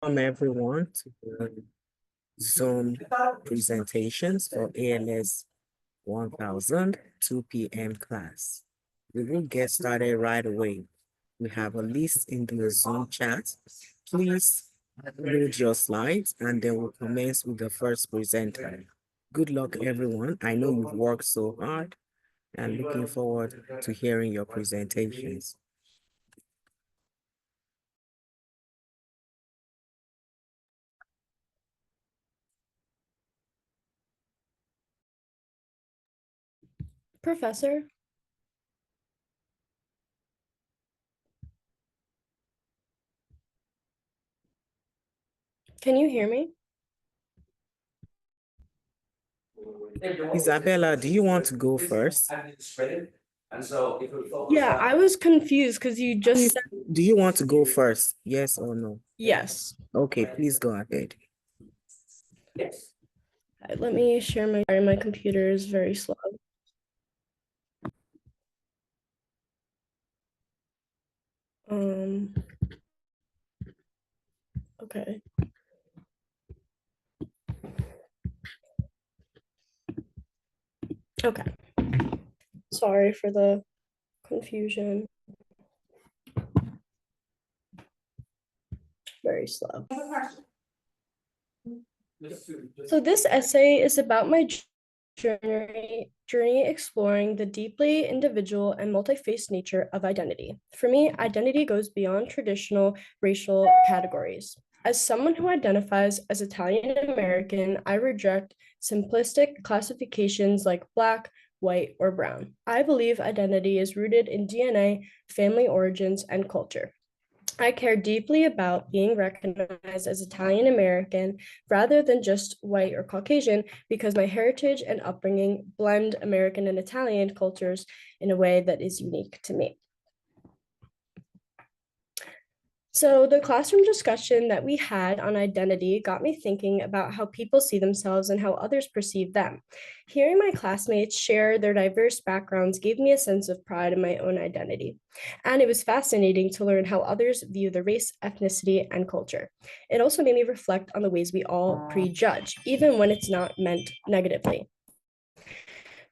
Welcome everyone to the Zoom presentations for ALS 1000 2 p.m. class. We will get started right away. We have a list in the Zoom chat. Please load your slides and then we'll commence with the first presenter. Good luck, everyone. I know you've worked so hard and looking forward to hearing your presentations. Professor? Can you hear me? Isabella, do you want to go first? Yeah, I was confused because you just said Do you want to go first? Yes or no? yes. Okay, please go ahead. Let me share my computer is very slow. Um, okay. Okay. Sorry for the confusion. Very slow. So this essay is about my journey exploring the deeply individual and multi-faced nature of identity. For me, identity goes beyond traditional racial categories. As someone who identifies as Italian American, I reject simplistic classifications like Black, white, or brown. I believe identity is rooted in DNA, family origins, and culture. I care deeply about being recognized as Italian American rather than just white or Caucasian because my heritage and upbringing blend American and Italian cultures in a way that is unique to me. So, the classroom discussion that we had on identity got me thinking about how people see themselves and how others perceive them. Hearing my classmates share their diverse backgrounds gave me a sense of pride in my own identity. And it was fascinating to learn how others view the race, ethnicity, and culture. It also made me reflect on the ways we all prejudge, even when it's not meant negatively.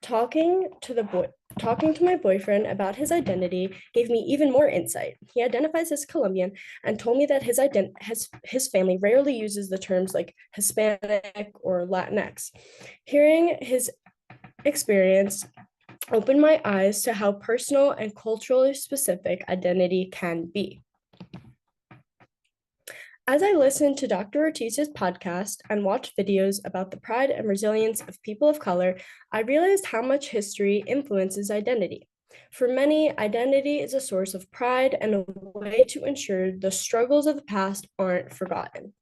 Talking to my boyfriend about his identity gave me even more insight. He identifies as Colombian and told me that his family rarely uses the terms like Hispanic or Latinx. Hearing his experience opened my eyes to how personal and culturally specific identity can be. As I listened to Dr. Ortiz's podcast and watched videos about the pride and resilience of people of color, I realized how much history influences identity. For many, identity is a source of pride and a way to ensure the struggles of the past aren't forgotten.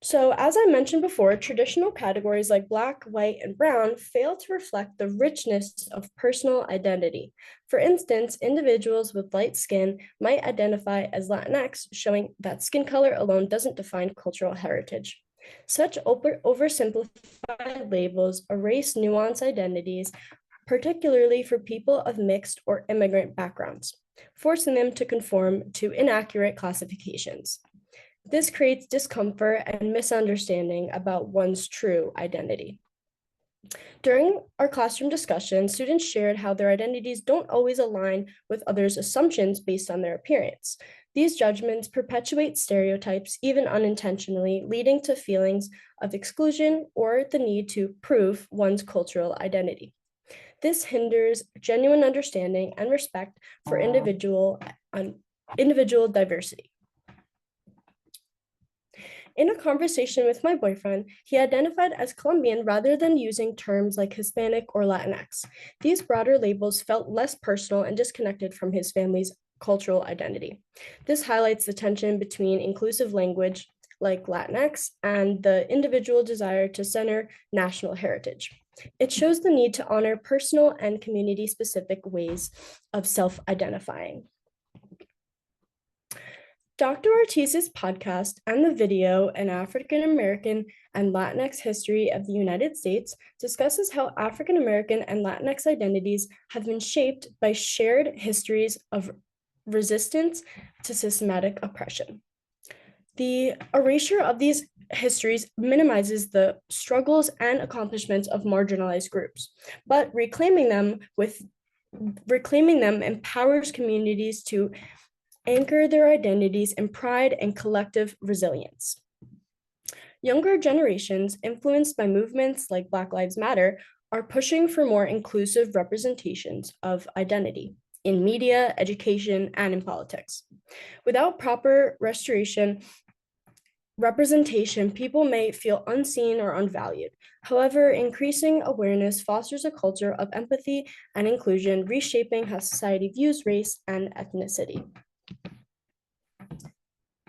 So, as I mentioned before, traditional categories like Black, white, and brown fail to reflect the richness of personal identity. For instance, individuals with light skin might identify as Latinx, showing that skin color alone doesn't define cultural heritage. Such oversimplified labels erase nuanced identities, particularly for people of mixed or immigrant backgrounds, forcing them to conform to inaccurate classifications. This creates discomfort and misunderstanding about one's true identity. During our classroom discussion, students shared how their identities don't always align with others' assumptions based on their appearance. These judgments perpetuate stereotypes, even unintentionally, leading to feelings of exclusion or the need to prove one's cultural identity. This hinders genuine understanding and respect for individual diversity. In a conversation with my boyfriend, he identified as Colombian rather than using terms like Hispanic or Latinx. These broader labels felt less personal and disconnected from his family's cultural identity. This highlights the tension between inclusive language like Latinx and the individual desire to center national heritage. It shows the need to honor personal and community-specific ways of self-identifying. Dr. Ortiz's podcast and the video, An African American and Latinx History of the United States, discusses how African American and Latinx identities have been shaped by shared histories of resistance to systematic oppression. The erasure of these histories minimizes the struggles and accomplishments of marginalized groups, but reclaiming them empowers communities to anchor their identities in pride and collective resilience. Younger generations, influenced by movements like Black Lives Matter, are pushing for more inclusive representations of identity in media, education, and in politics. Without proper representation, people may feel unseen or unvalued. However, increasing awareness fosters a culture of empathy and inclusion, reshaping how society views race and ethnicity.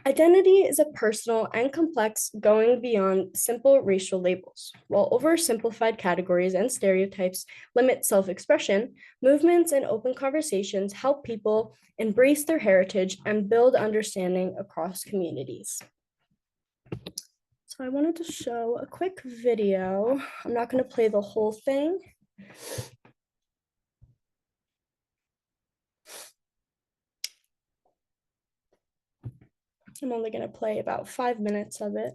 Identity is a personal and complex going beyond simple racial labels. While oversimplified categories and stereotypes limit self-expression, movements and open conversations help people embrace their heritage and build understanding across communities. So I wanted to show a quick video. I'm not going to play the whole thing. I'm only going to play about 5 minutes of it.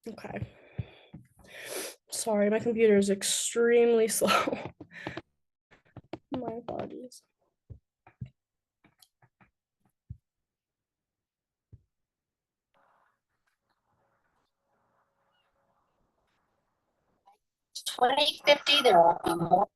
Okay. Sorry, my computer is extremely slow. My apologies. There will be more.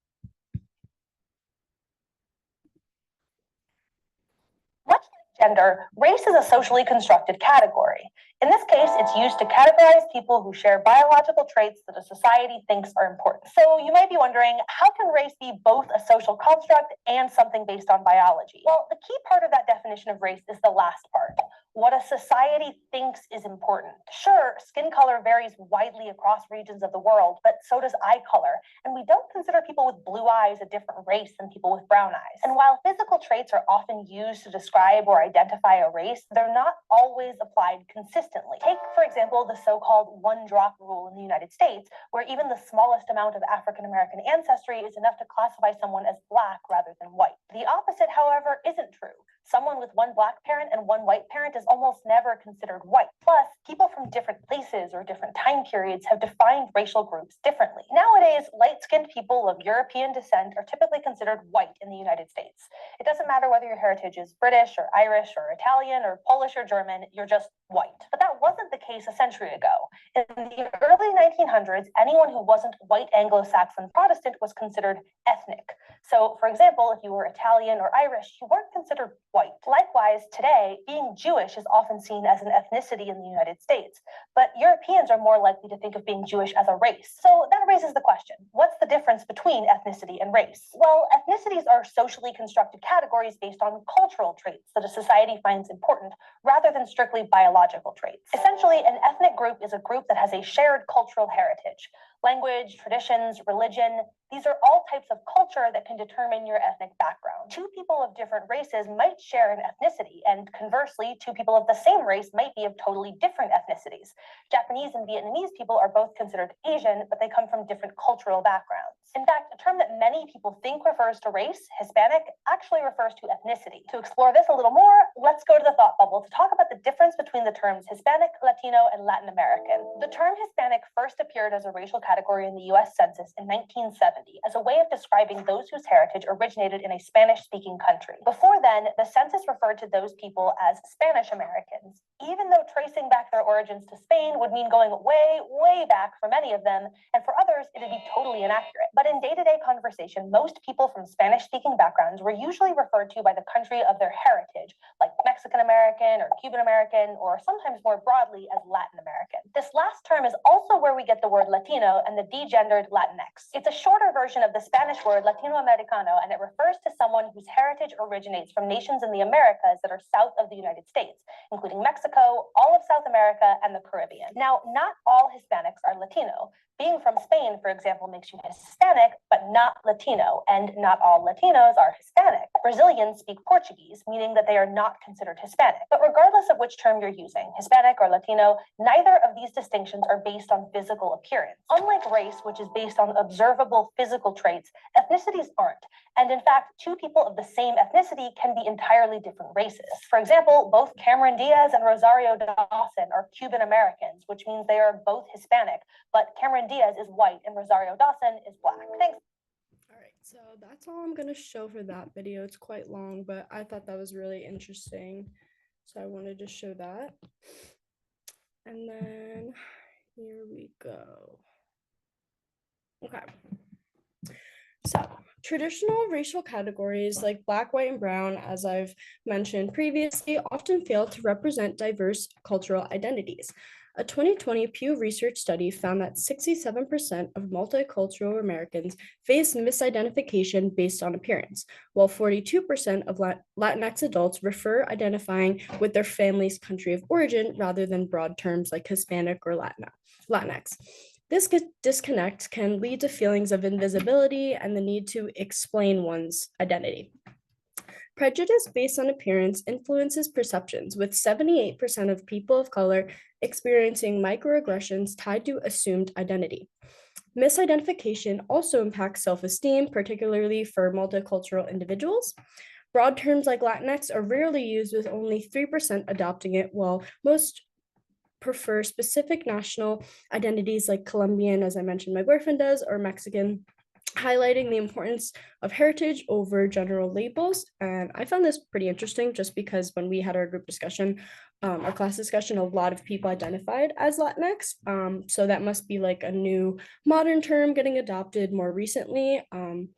Much like gender, race is a socially constructed category. In this case, it's used to categorize people who share biological traits that a society thinks are important. So you might be wondering, how can race be both a social construct and something based on biology? Well, the key part of that definition of race is the last part. What a society thinks is important. Sure, skin color varies widely across regions of the world, but so does eye color. And we don't consider people with blue eyes a different race than people with brown eyes. And while physical traits are often used to describe or identify a race, they're not always applied consistently. Take, for example, the so-called one-drop rule in the United States, where even the smallest amount of African American ancestry is enough to classify someone as Black rather than white. The opposite, however, isn't true. Someone with one Black parent and one white parent is almost never considered white. Plus, people from different places or different time periods have defined racial groups differently. Nowadays, light-skinned people of European descent are typically considered white in the United States. It doesn't matter whether your heritage is British or Irish or Italian or Polish or German, you're just white. But that wasn't the case a century ago. In the early 1900s, anyone who wasn't white Anglo-Saxon Protestant was considered ethnic. So, for example, if you were Italian or Irish, you weren't considered white. Likewise, today, being Jewish is often seen as an ethnicity in the United States, but Europeans are more likely to think of being Jewish as a race. So that raises the question, what's the difference between ethnicity and race? Well, ethnicities are socially constructed categories based on cultural traits that a society finds important, rather than strictly biological traits. Essentially, an ethnic group is a group that has a shared cultural heritage. Language, traditions, religion, these are all types of culture that can determine your ethnic background. Two people of different races might share an ethnicity, and conversely, two people of the same race might be of totally different ethnicities. Japanese and Vietnamese people are both considered Asian, but they come from different cultural backgrounds. In fact, a term that many people think refers to race, Hispanic, actually refers to ethnicity. To explore this a little more, let's go to the thought bubble to talk about the difference between the terms Hispanic, Latino, and Latin American. The term Hispanic first appeared as a racial category in the US Census in 1970 as a way of describing those whose heritage originated in a Spanish-speaking country. Before then, the census referred to those people as Spanish Americans, even though tracing back their origins to Spain would mean going way, way back for many of them, and for others, it would be totally inaccurate. But in day-to-day conversation, most people from Spanish-speaking backgrounds were usually referred to by the country of their heritage, like Mexican American or Cuban American, or sometimes more broadly as Latin American. This last term is also where we get the word Latino and the degendered Latinx. It's a shorter version of the Spanish word Latinoamericano, and it refers to someone whose heritage originates from nations in the Americas that are south of the United States, including Mexico, all of South America, and the Caribbean. Now, not all Hispanics are Latino. Being from Spain, for example, makes you Hispanic, but not Latino, and not all Latinos are Hispanic. Brazilians speak Portuguese, meaning that they are not considered Hispanic. But regardless of which term you're using, Hispanic or Latino, neither of these distinctions are based on physical appearance. Unlike race, which is based on observable physical traits, ethnicities aren't. And in fact, two people of the same ethnicity can be entirely different races. For example, both Cameron Diaz and Rosario Dawson are Cuban Americans, which means they are both Hispanic, but Cameron Diaz is white and Rosario Dawson is black. Thanks. All right, so that's all I'm going to show for that video. It's quite long, but I thought that was really interesting. So I wanted to show that. And then here we go. Okay. So traditional racial categories like black, white, and brown, as I've mentioned previously, often fail to represent diverse cultural identities. A 2020 Pew Research study found that 67% of multicultural Americans face misidentification based on appearance, while 42% of Latinx adults prefer identifying with their family's country of origin rather than broad terms like Hispanic or Latinx. This disconnect can lead to feelings of invisibility and the need to explain one's identity. Prejudice based on appearance influences perceptions, with 78% of people of color experiencing microaggressions tied to assumed identity. Misidentification also impacts self-esteem, particularly for multicultural individuals. Broad terms like Latinx are rarely used, with only 3% adopting it, while most prefer specific national identities like Colombian, as I mentioned, my boyfriend does, or Mexican, highlighting the importance of heritage over general labels. And I found this pretty interesting just because when we had our group discussion, our class discussion, a lot of people identified as Latinx. So that must be like a new modern term getting adopted more recently. And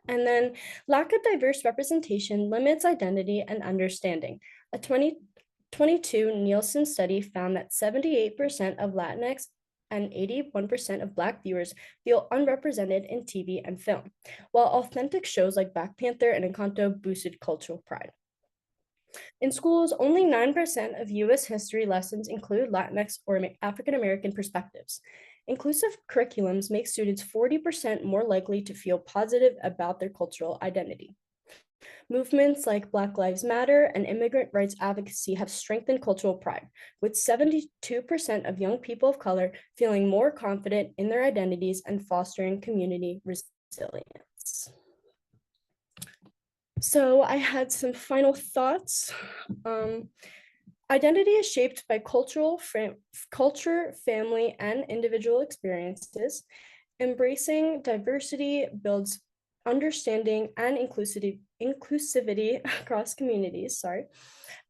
then lack of diverse representation limits identity and understanding. A 2022 Nielsen study found that 78% of Latinx and 81% of Black viewers feel unrepresented in TV and film, while authentic shows like Black Panther and Encanto boosted cultural pride. In schools, only 9% of US history lessons include Latinx or African American perspectives. Inclusive curriculums make students 40% more likely to feel positive about their cultural identity. Movements like Black Lives Matter and immigrant rights advocacy have strengthened cultural pride, with 72% of young people of color feeling more confident in their identities and fostering community resilience. So I had some final thoughts. Identity is shaped by culture, family, and individual experiences. Embracing diversity builds understanding and inclusivity across communities,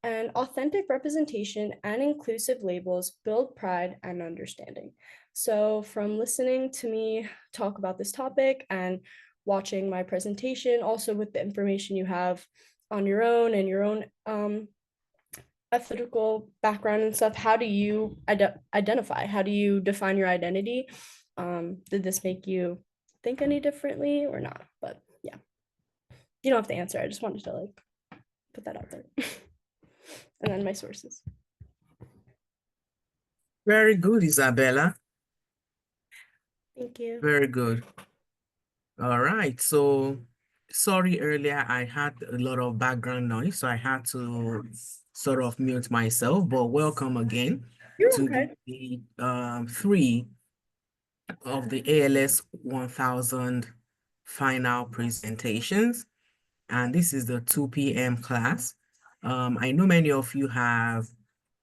and authentic representation and inclusive labels build pride and understanding. So from listening to me talk about this topic and watching my presentation, also with the information you have on your own and your own ethical background and stuff, how do you identify? How do you define your identity? Did this make you think any differently or not? But yeah, you don't have to answer. I just wanted to like put that out there. And then my sources. Very good, Isabella. Thank you. Very good. All right. So sorry, earlier I had a lot of background noise, so I had to sort of mute myself, but welcome again to the 3 of the ALS 1000 final presentations. And this is the 2 p.m. class. I know many of you have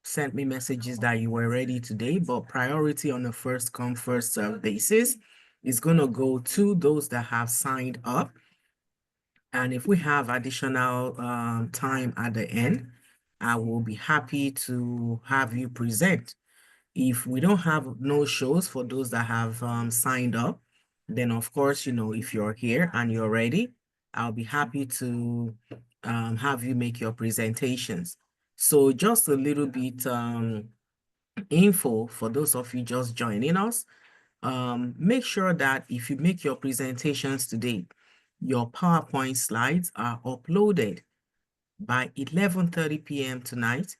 sent me messages that you were ready today, but priority on a first come, first serve basis is going to go to those that have signed up. And if we have additional time at the end, I will be happy to have you present. If we don't have no shows for those that have signed up, then of course, you know, if you're here and you're ready, I'll be happy to have you make your presentations. So just a little bit info for those of you just joining us. Make sure that if you make your presentations today, your PowerPoint slides are uploaded by 11:30 p.m. tonight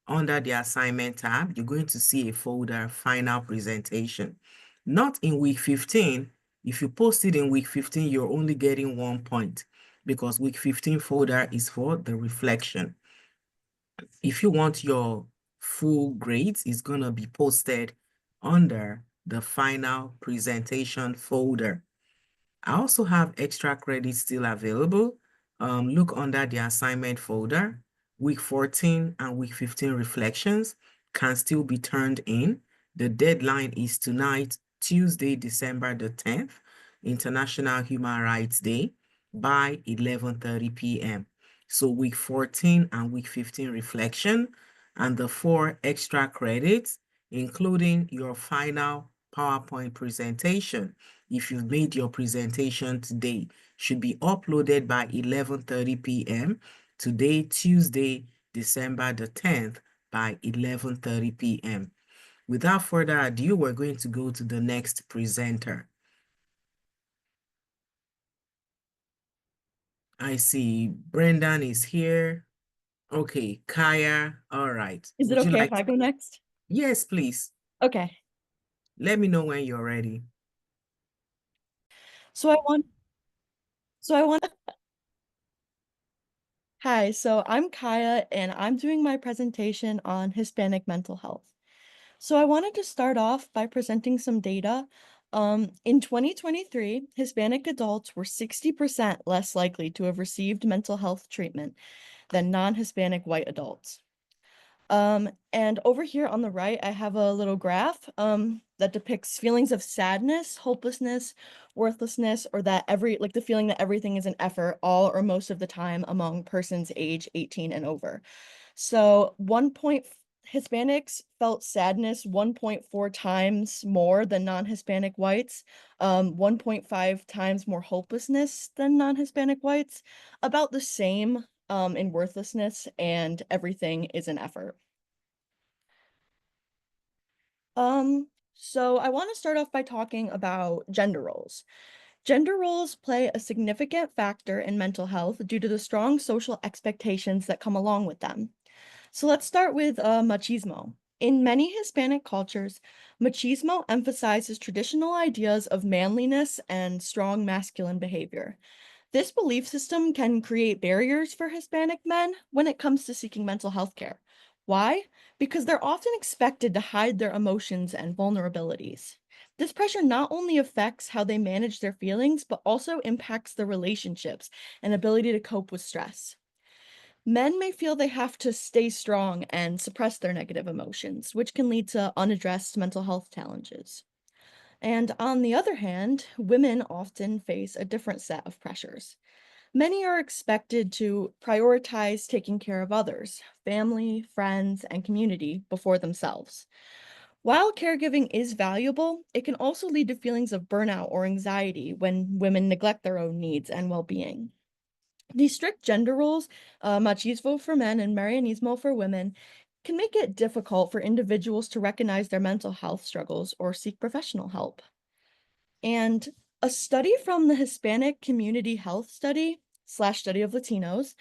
under the assignment tab, you're going to see a folder, final presentation. Not in week 15. If you post it in week 15, you're only getting 1 point because week 15 folder is for the reflection. If you want your full grades, it's going to be posted under the final presentation folder. I also have extra credits still available. Look under the assignment folder. Week 14 and week 15 reflections can still be turned in. The deadline is tonight, Tuesday, December the 10th, International Human Rights Day, by 11:30 p.m. So week 14 and week 15 reflection and the 4 extra credits, including your final PowerPoint presentation, if you've made your presentation today, should be uploaded by 11:30 p.m. today, Tuesday, December the 10th, by 11:30 p.m. Without further ado, we're going to go to the next presenter. I see Brendan is here. Okay, Kaya, all right. Is it okay if I go next? Yes, please. Okay. Let me know when you're ready. So I want Hi, so I'm Kaya and I'm doing my presentation on Hispanic mental health. So I wanted to start off by presenting some data. In 2023, Hispanic adults were 60% less likely to have received mental health treatment than non-Hispanic white adults. And over here on the right, I have a little graph that depicts feelings of sadness, hopelessness, worthlessness, or the feeling that everything is an effort all or most of the time among persons age 18 and over. So Hispanics felt sadness 1.4 times more than non-Hispanic whites, 1.5 times more hopelessness than non-Hispanic whites, about the same in worthlessness, and everything is an effort. So I want to start off by talking about gender roles. Gender roles play a significant factor in mental health due to the strong social expectations that come along with them. So let's start with machismo. In many Hispanic cultures, machismo emphasizes traditional ideas of manliness and strong masculine behavior. This belief system can create barriers for Hispanic men when it comes to seeking mental health care. Why? Because they're often expected to hide their emotions and vulnerabilities. This pressure not only affects how they manage their feelings, but also impacts their relationships and ability to cope with stress. Men may feel they have to stay strong and suppress their negative emotions, which can lead to unaddressed mental health challenges. And on the other hand, women often face a different set of pressures. Many are expected to prioritize taking care of others, family, friends, and community before themselves. While caregiving is valuable, it can also lead to feelings of burnout or anxiety when women neglect their own needs and well being. These strict gender roles, machismo for men and Marianismo for women, can make it difficult for individuals to recognize their mental health struggles or seek professional help. And a study from the Hispanic Community Health Study/Study of Latinos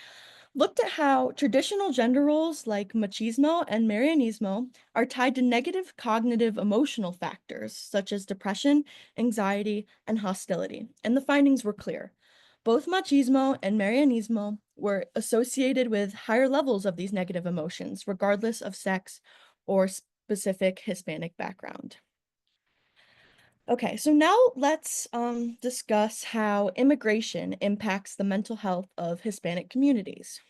looked at how traditional gender roles like machismo and Marianismo are tied to negative cognitive emotional factors such as depression, anxiety, and hostility. And the findings were clear. Both machismo and Marianismo were associated with higher levels of these negative emotions, regardless of sex or specific Hispanic background. Okay, so now let's discuss how immigration impacts the mental health of Hispanic communities.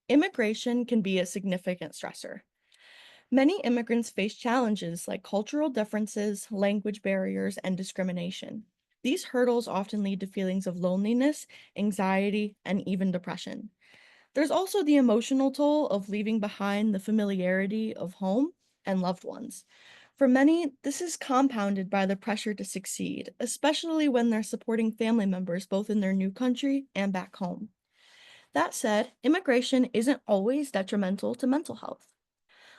Immigration can be a significant stressor. Many immigrants face challenges like cultural differences, language barriers, and discrimination. These hurdles often lead to feelings of loneliness, anxiety, and even depression. There's also the emotional toll of leaving behind the familiarity of home and loved ones. For many, this is compounded by the pressure to succeed, especially when they're supporting family members both in their new country and back home. That said, immigration isn't always detrimental to mental health.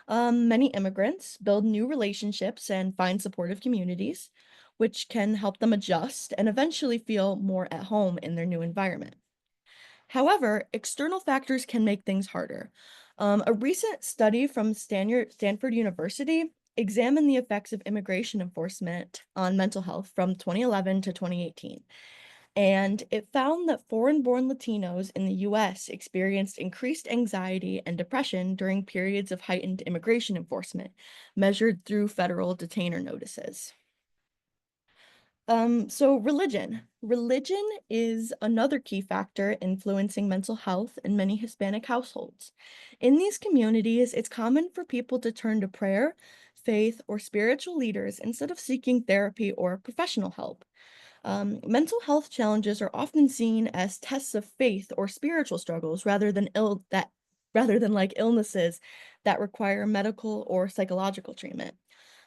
Many immigrants build new relationships and find supportive communities, which can help them adjust and eventually feel more at home in their new environment. However, external factors can make things harder. A recent study from Stanford University examined the effects of immigration enforcement on mental health from 2011 to 2018. And it found that foreign-born Latinos in the US experienced increased anxiety and depression during periods of heightened immigration enforcement, measured through federal detainer notices. So religion. Religion is another key factor influencing mental health in many Hispanic households. In these communities, it's common for people to turn to prayer, faith, or spiritual leaders instead of seeking therapy or professional help. Mental health challenges are often seen as tests of faith or spiritual struggles rather than like illnesses that require medical or psychological treatment.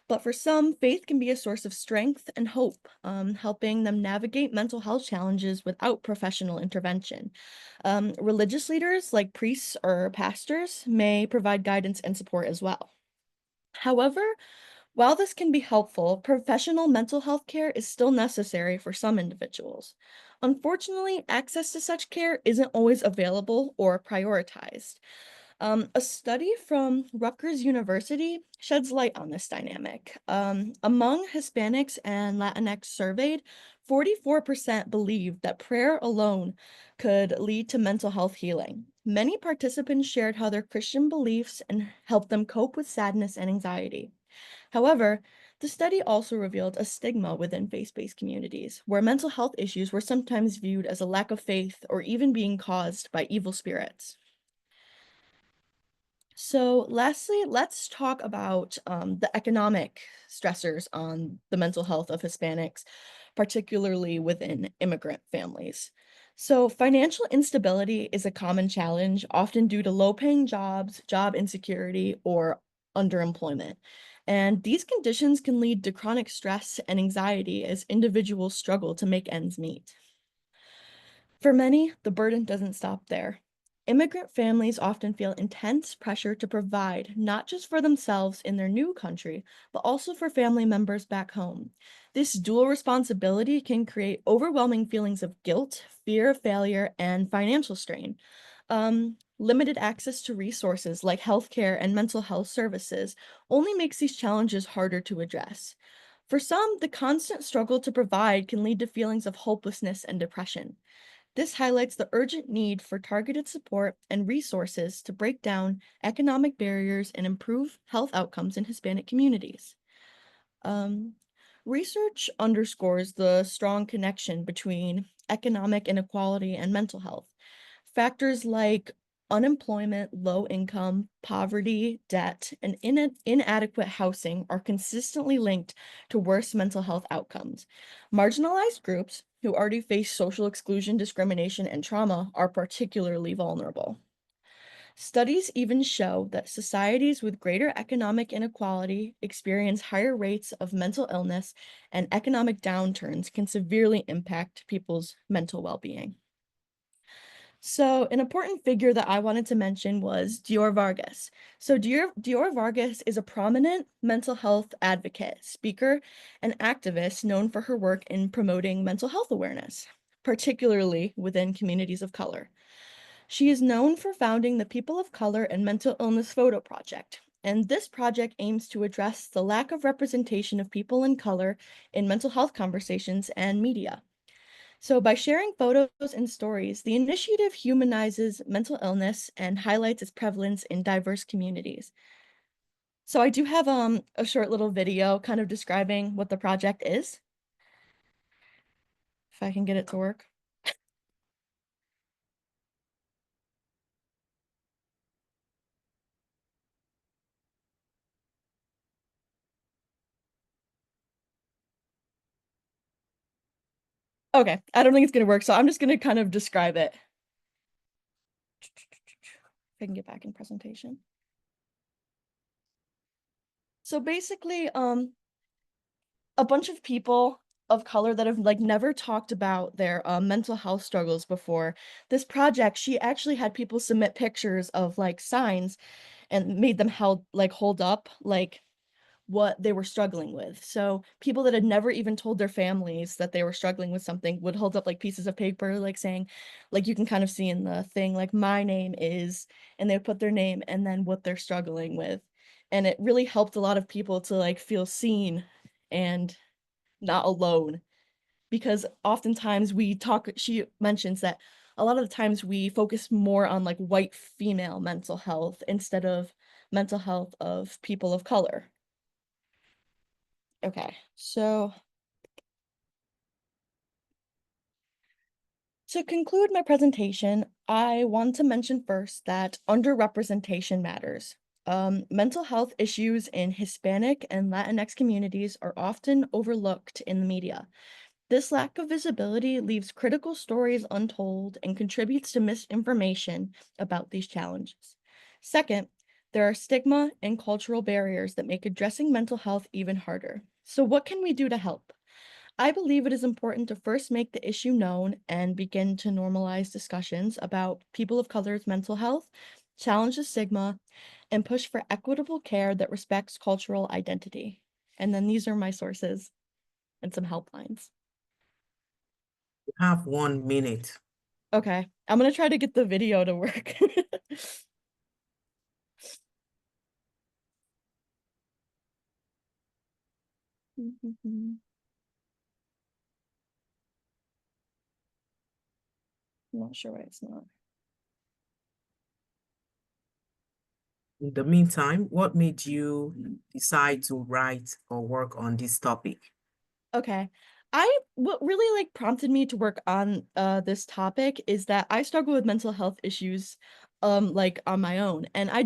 But for some, faith can be a source of strength and hope, helping them navigate mental health challenges without professional intervention. Religious leaders, like priests or pastors, may provide guidance and support as well. However, while this can be helpful, professional mental health care is still necessary for some individuals. Unfortunately, access to such care isn't always available or prioritized. A study from Rutgers University sheds light on this dynamic. Among Hispanics and Latinx surveyed, 44% believed that prayer alone could lead to mental health healing. Many participants shared how their Christian beliefs and helped them cope with sadness and anxiety. However, the study also revealed a stigma within faith-based communities, where mental health issues were sometimes viewed as a lack of faith or even being caused by evil spirits. So lastly, let's talk about the economic stressors on the mental health of Hispanics, particularly within immigrant families. So financial instability is a common challenge, often due to low-paying jobs, job insecurity, or underemployment. And these conditions can lead to chronic stress and anxiety as individuals struggle to make ends meet. For many, the burden doesn't stop there. Immigrant families often feel intense pressure to provide not just for themselves in their new country, but also for family members back home. This dual responsibility can create overwhelming feelings of guilt, fear of failure, and financial strain. Limited access to resources like healthcare and mental health services only makes these challenges harder to address. For some, the constant struggle to provide can lead to feelings of hopelessness and depression. This highlights the urgent need for targeted support and resources to break down economic barriers and improve health outcomes in Hispanic communities. Um, Research underscores the strong connection between economic inequality and mental health. Factors like unemployment, low income, poverty, debt, and inadequate housing are consistently linked to worse mental health outcomes. Marginalized groups who already face social exclusion, discrimination, and trauma are particularly vulnerable. Studies even show that societies with greater economic inequality experience higher rates of mental illness, and economic downturns can severely impact people's mental well-being. So, an important figure that I wanted to mention was Dior Vargas. So, Dior Vargas is a prominent mental health advocate, speaker, and activist known for her work in promoting mental health awareness, particularly within communities of color. She is known for founding the People of Color and Mental Illness Photo Project. And this project aims to address the lack of representation of people in color in mental health conversations and media. So, by sharing photos and stories, the initiative humanizes mental illness and highlights its prevalence in diverse communities. So, I do have a short little video kind of describing what the project is, if I can get it to work. Okay, I don't think it's gonna work, so I'm just gonna kind of describe it. If I can get back in presentation. So basically, a bunch of people of color that have like never talked about their mental health struggles before. This project, she actually had people submit pictures of like signs and made them hold up like what they were struggling with. So people that had never even told their families that they were struggling with something would hold up like pieces of paper, like saying, like you can kind of see in the thing, like my name is, and they would put their name and then what they're struggling with. And it really helped a lot of people to like feel seen and not alone, because oftentimes she mentions that a lot of the times we focus more on like white female mental health instead of mental health of people of color. Okay, so to conclude my presentation, I want to mention first that underrepresentation matters. Mental health issues in Hispanic and Latinx communities are often overlooked in the media. This lack of visibility leaves critical stories untold and contributes to misinformation about these challenges. Second, there are stigma and cultural barriers that make addressing mental health even harder. So, what can we do to help? I believe it is important to first make the issue known and begin to normalize discussions about people of color's mental health, challenge the stigma, and push for equitable care that respects cultural identity. And then these are my sources and some helplines. You have 1 minute. Okay, I'm gonna try to get the video to work. I'm not sure why it's not. In the meantime, what made you decide to write or work on this topic? Okay. What really like prompted me to work on this topic is that I struggle with mental health issues like on my own, and I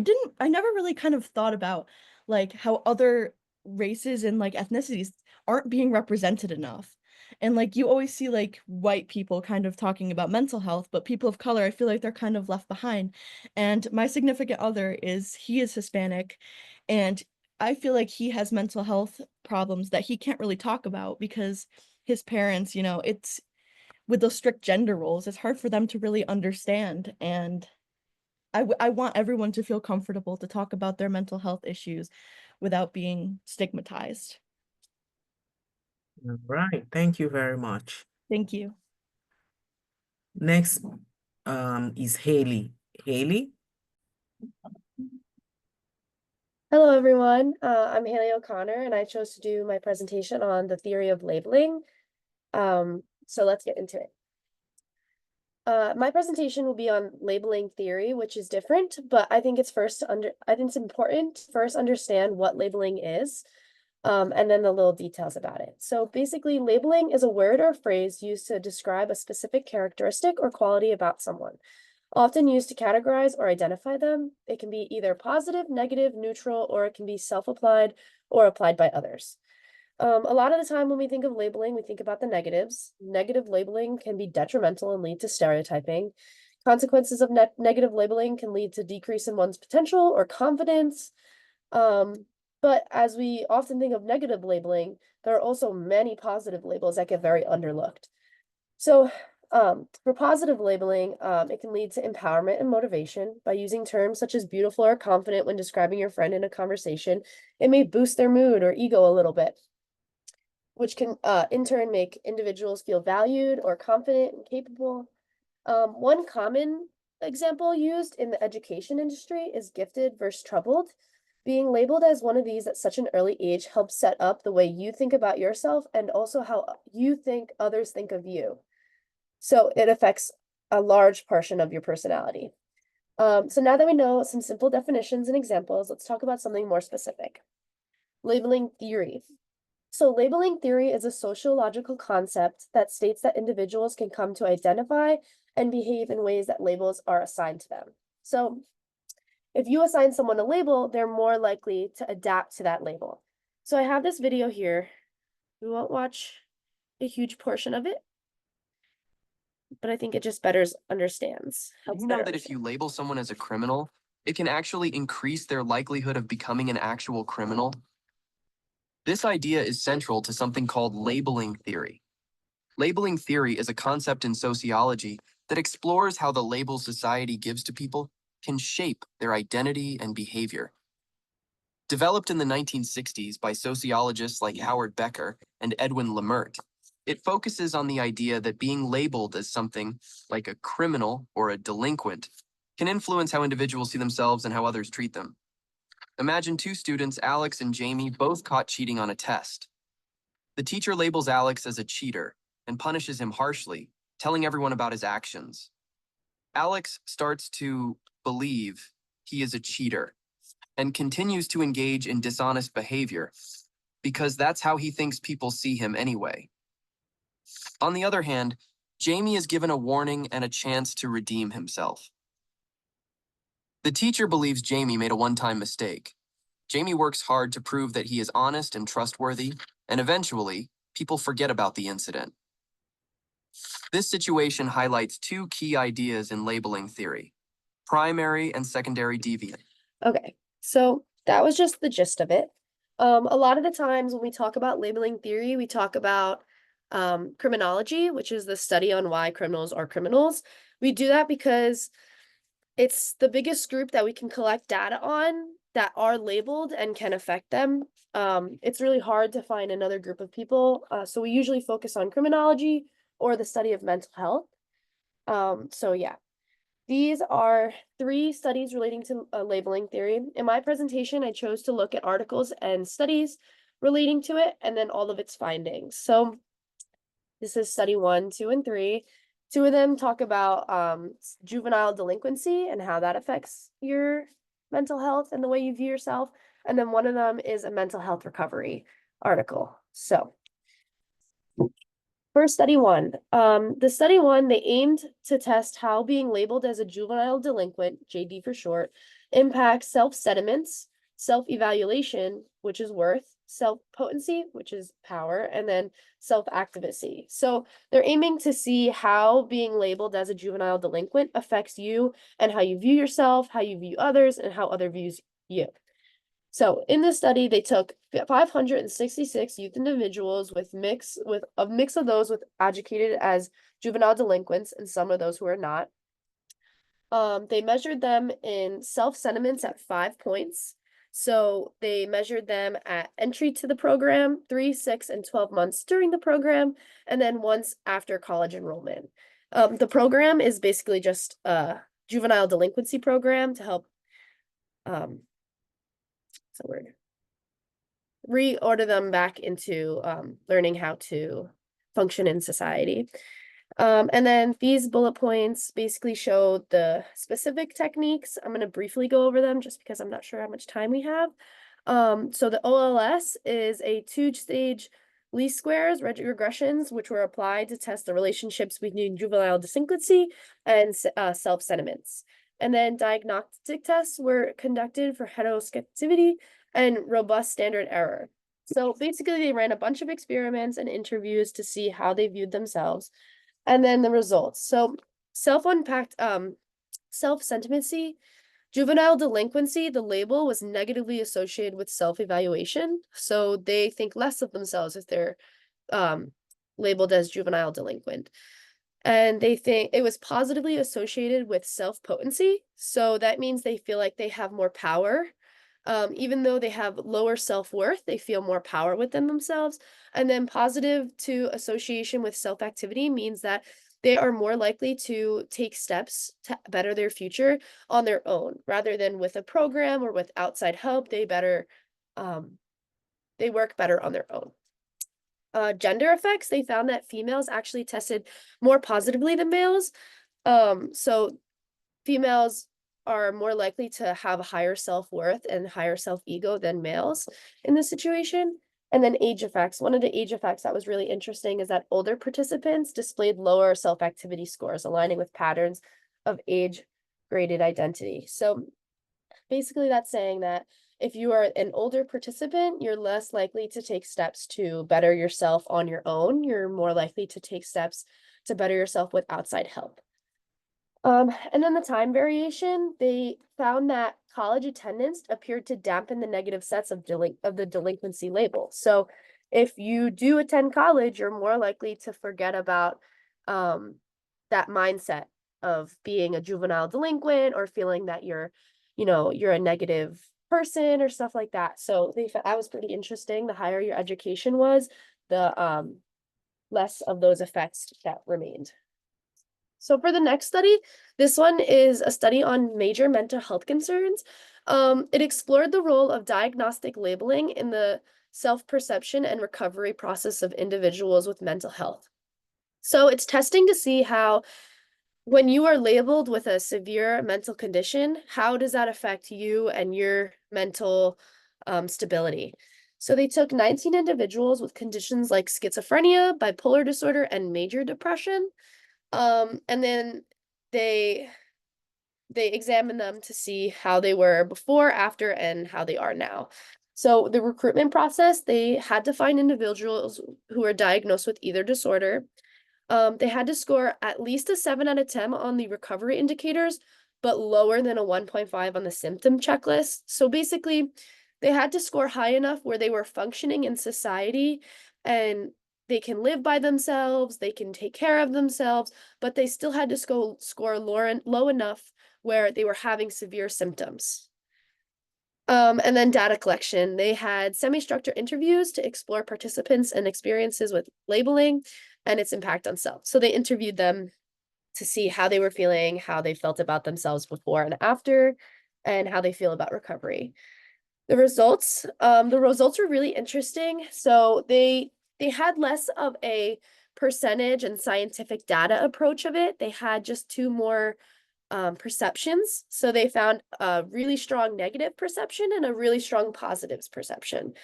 never really kind of thought about like how other races and like ethnicities aren't being represented enough. And like you always see like white people kind of talking about mental health, but people of color, I feel like they're kind of left behind. And my significant other he is Hispanic, and I feel like he has mental health problems that he can't really talk about because his parents, it's with those strict gender roles, it's hard for them to really understand. And I want everyone to feel comfortable to talk about their mental health issues without being stigmatized. All right, thank you very much. Thank you. Next is Haley. Haley? Hello, everyone. I'm Haley O'Connor, and I chose to do my presentation on the theory of labeling. So let's get into it. My presentation will be on labeling theory, which is different, but I think it's important to first understand what labeling is, and then the little details about it. So basically, labeling is a word or phrase used to describe a specific characteristic or quality about someone, often used to categorize or identify them. It can be either positive, negative, neutral, or it can be self-applied or applied by others. A lot of the time when we think of labeling, we think about the negatives. Negative labeling can be detrimental and lead to stereotyping. Consequences of negative labeling can lead to decrease in one's potential or confidence. But as we often think of negative labeling, there are also many positive labels that get very underlooked. So for positive labeling, it can lead to empowerment and motivation by using terms such as beautiful or confident when describing your friend in a conversation. It may boost their mood or ego a little bit, which can in turn make individuals feel valued or confident and capable. One common example used in the education industry is gifted versus troubled. Being labeled as one of these at such an early age helps set up the way you think about yourself and also how you think others think of you. So it affects a large portion of your personality. So now that we know some simple definitions and examples, let's talk about something more specific. Labeling theory. So labeling theory is a sociological concept that states that individuals can come to identify and behave in ways that labels are assigned to them. So if you assign someone a label, they're more likely to adapt to that label. So I have this video here. We won't watch a huge portion of it, but I think it just better understands. You know that if you label someone as a criminal, it can actually increase their likelihood of becoming an actual criminal? This idea is central to something called labeling theory. Labeling theory is a concept in sociology that explores how the labels society gives to people can shape their identity and behavior. Developed in the 1960s by sociologists like Howard Becker and Edwin Lemert, it focuses on the idea that being labeled as something like a criminal or a delinquent can influence how individuals see themselves and how others treat them. Imagine two students, Alex and Jamie, both caught cheating on a test. The teacher labels Alex as a cheater and punishes him harshly, telling everyone about his actions. Alex starts to believe he is a cheater and continues to engage in dishonest behavior because that's how he thinks people see him anyway. On the other hand, Jamie is given a warning and a chance to redeem himself. The teacher believes Jamie made a one-time mistake. Jamie works hard to prove that he is honest and trustworthy, and eventually, people forget about the incident. This situation highlights two key ideas in labeling theory: primary and secondary deviant. Okay, so that was just the gist of it. A lot of the times when we talk about labeling theory, we talk about criminology, which is the study on why criminals are criminals. We do that because it's the biggest group that we can collect data on that are labeled and can affect them. It's really hard to find another group of people, so we usually focus on criminology or the study of mental health. So yeah, these are 3 studies relating to labeling theory. In my presentation, I chose to look at articles and studies relating to it and then all of its findings. So this is study 1, 2, and 3. 2 of them talk about juvenile delinquency and how that affects your mental health and the way you view yourself. And then one of them is a mental health recovery article. So for study 1, the study 1, they aimed to test how being labeled as a juvenile delinquent, JD for short, impacts self-sentiments, self-evaluation, which is worth, self-potency, which is power, and then self-activacy. So they're aiming to see how being labeled as a juvenile delinquent affects you and how you view yourself, how you view others, and how others views you. So in this study, they took 566 youth individuals with a mix of those with educated as juvenile delinquents and some of those who are not. They measured them in self-sentiments at 5 points. So they measured them at entry to the program, 3, 6, and 12 months during the program, and then once after college enrollment. The program is basically just a juvenile delinquency program to help reorder them back into learning how to function in society. And then these bullet points basically show the specific techniques. I'm going to briefly go over them just because I'm not sure how much time we have. So the OLS is a 2-stage least squares regressions, which were applied to test the relationships between juvenile delinquency and self-sentiments. And then diagnostic tests were conducted for heteroscedasticity and robust standard error. So basically, they ran a bunch of experiments and interviews to see how they viewed themselves, and then the results. So self-sentimency, juvenile delinquency, the label was negatively associated with self-evaluation. So they think less of themselves if they're labeled as juvenile delinquent. And they think it was positively associated with self-potency. So that means they feel like they have more power. Even though they have lower self-worth, they feel more power within themselves. And then positive to association with self-activity means that they are more likely to take steps to better their future on their own, rather than with a program or with outside help. They work better on their own. Gender effects, they found that females actually tested more positively than males. So females are more likely to have a higher self-worth and higher self-ego than males in this situation. And then age effects. One of the age effects that was really interesting is that older participants displayed lower self-activity scores, aligning with patterns of age-graded identity. So basically that's saying that if you are an older participant, you're less likely to take steps to better yourself on your own. You're more likely to take steps to better yourself with outside help. And then the time variation, they found that college attendance appeared to dampen the negative sets of the delinquency label. So if you do attend college, you're more likely to forget about that mindset of being a juvenile delinquent or feeling that you're a negative person or stuff like that. So that was pretty interesting. The higher your education was, the less of those effects that remained. So for the next study, this one is a study on major mental health concerns. It explored the role of diagnostic labeling in the self-perception and recovery process of individuals with mental health. So it's testing to see how, when you are labeled with a severe mental condition, how does that affect you and your mental stability? So they took 19 individuals with conditions like schizophrenia, bipolar disorder, and major depression. And then they examined them to see how they were before, after, and how they are now. So the recruitment process, they had to find individuals who were diagnosed with either disorder. They had to score at least a 7 out of 10 on the recovery indicators, but lower than a 1.5 on the symptom checklist. So basically, they had to score high enough where they were functioning in society and they can live by themselves, they can take care of themselves, but they still had to score low enough where they were having severe symptoms. And then data collection. They had semi-structured interviews to explore participants and experiences with labeling and its impact on self. So they interviewed them to see how they were feeling, how they felt about themselves before and after, and how they feel about recovery. The results were really interesting. So they had less of a percentage and scientific data approach of it. They had just two more perceptions. So they found a really strong negative perception and a really strong positives perception.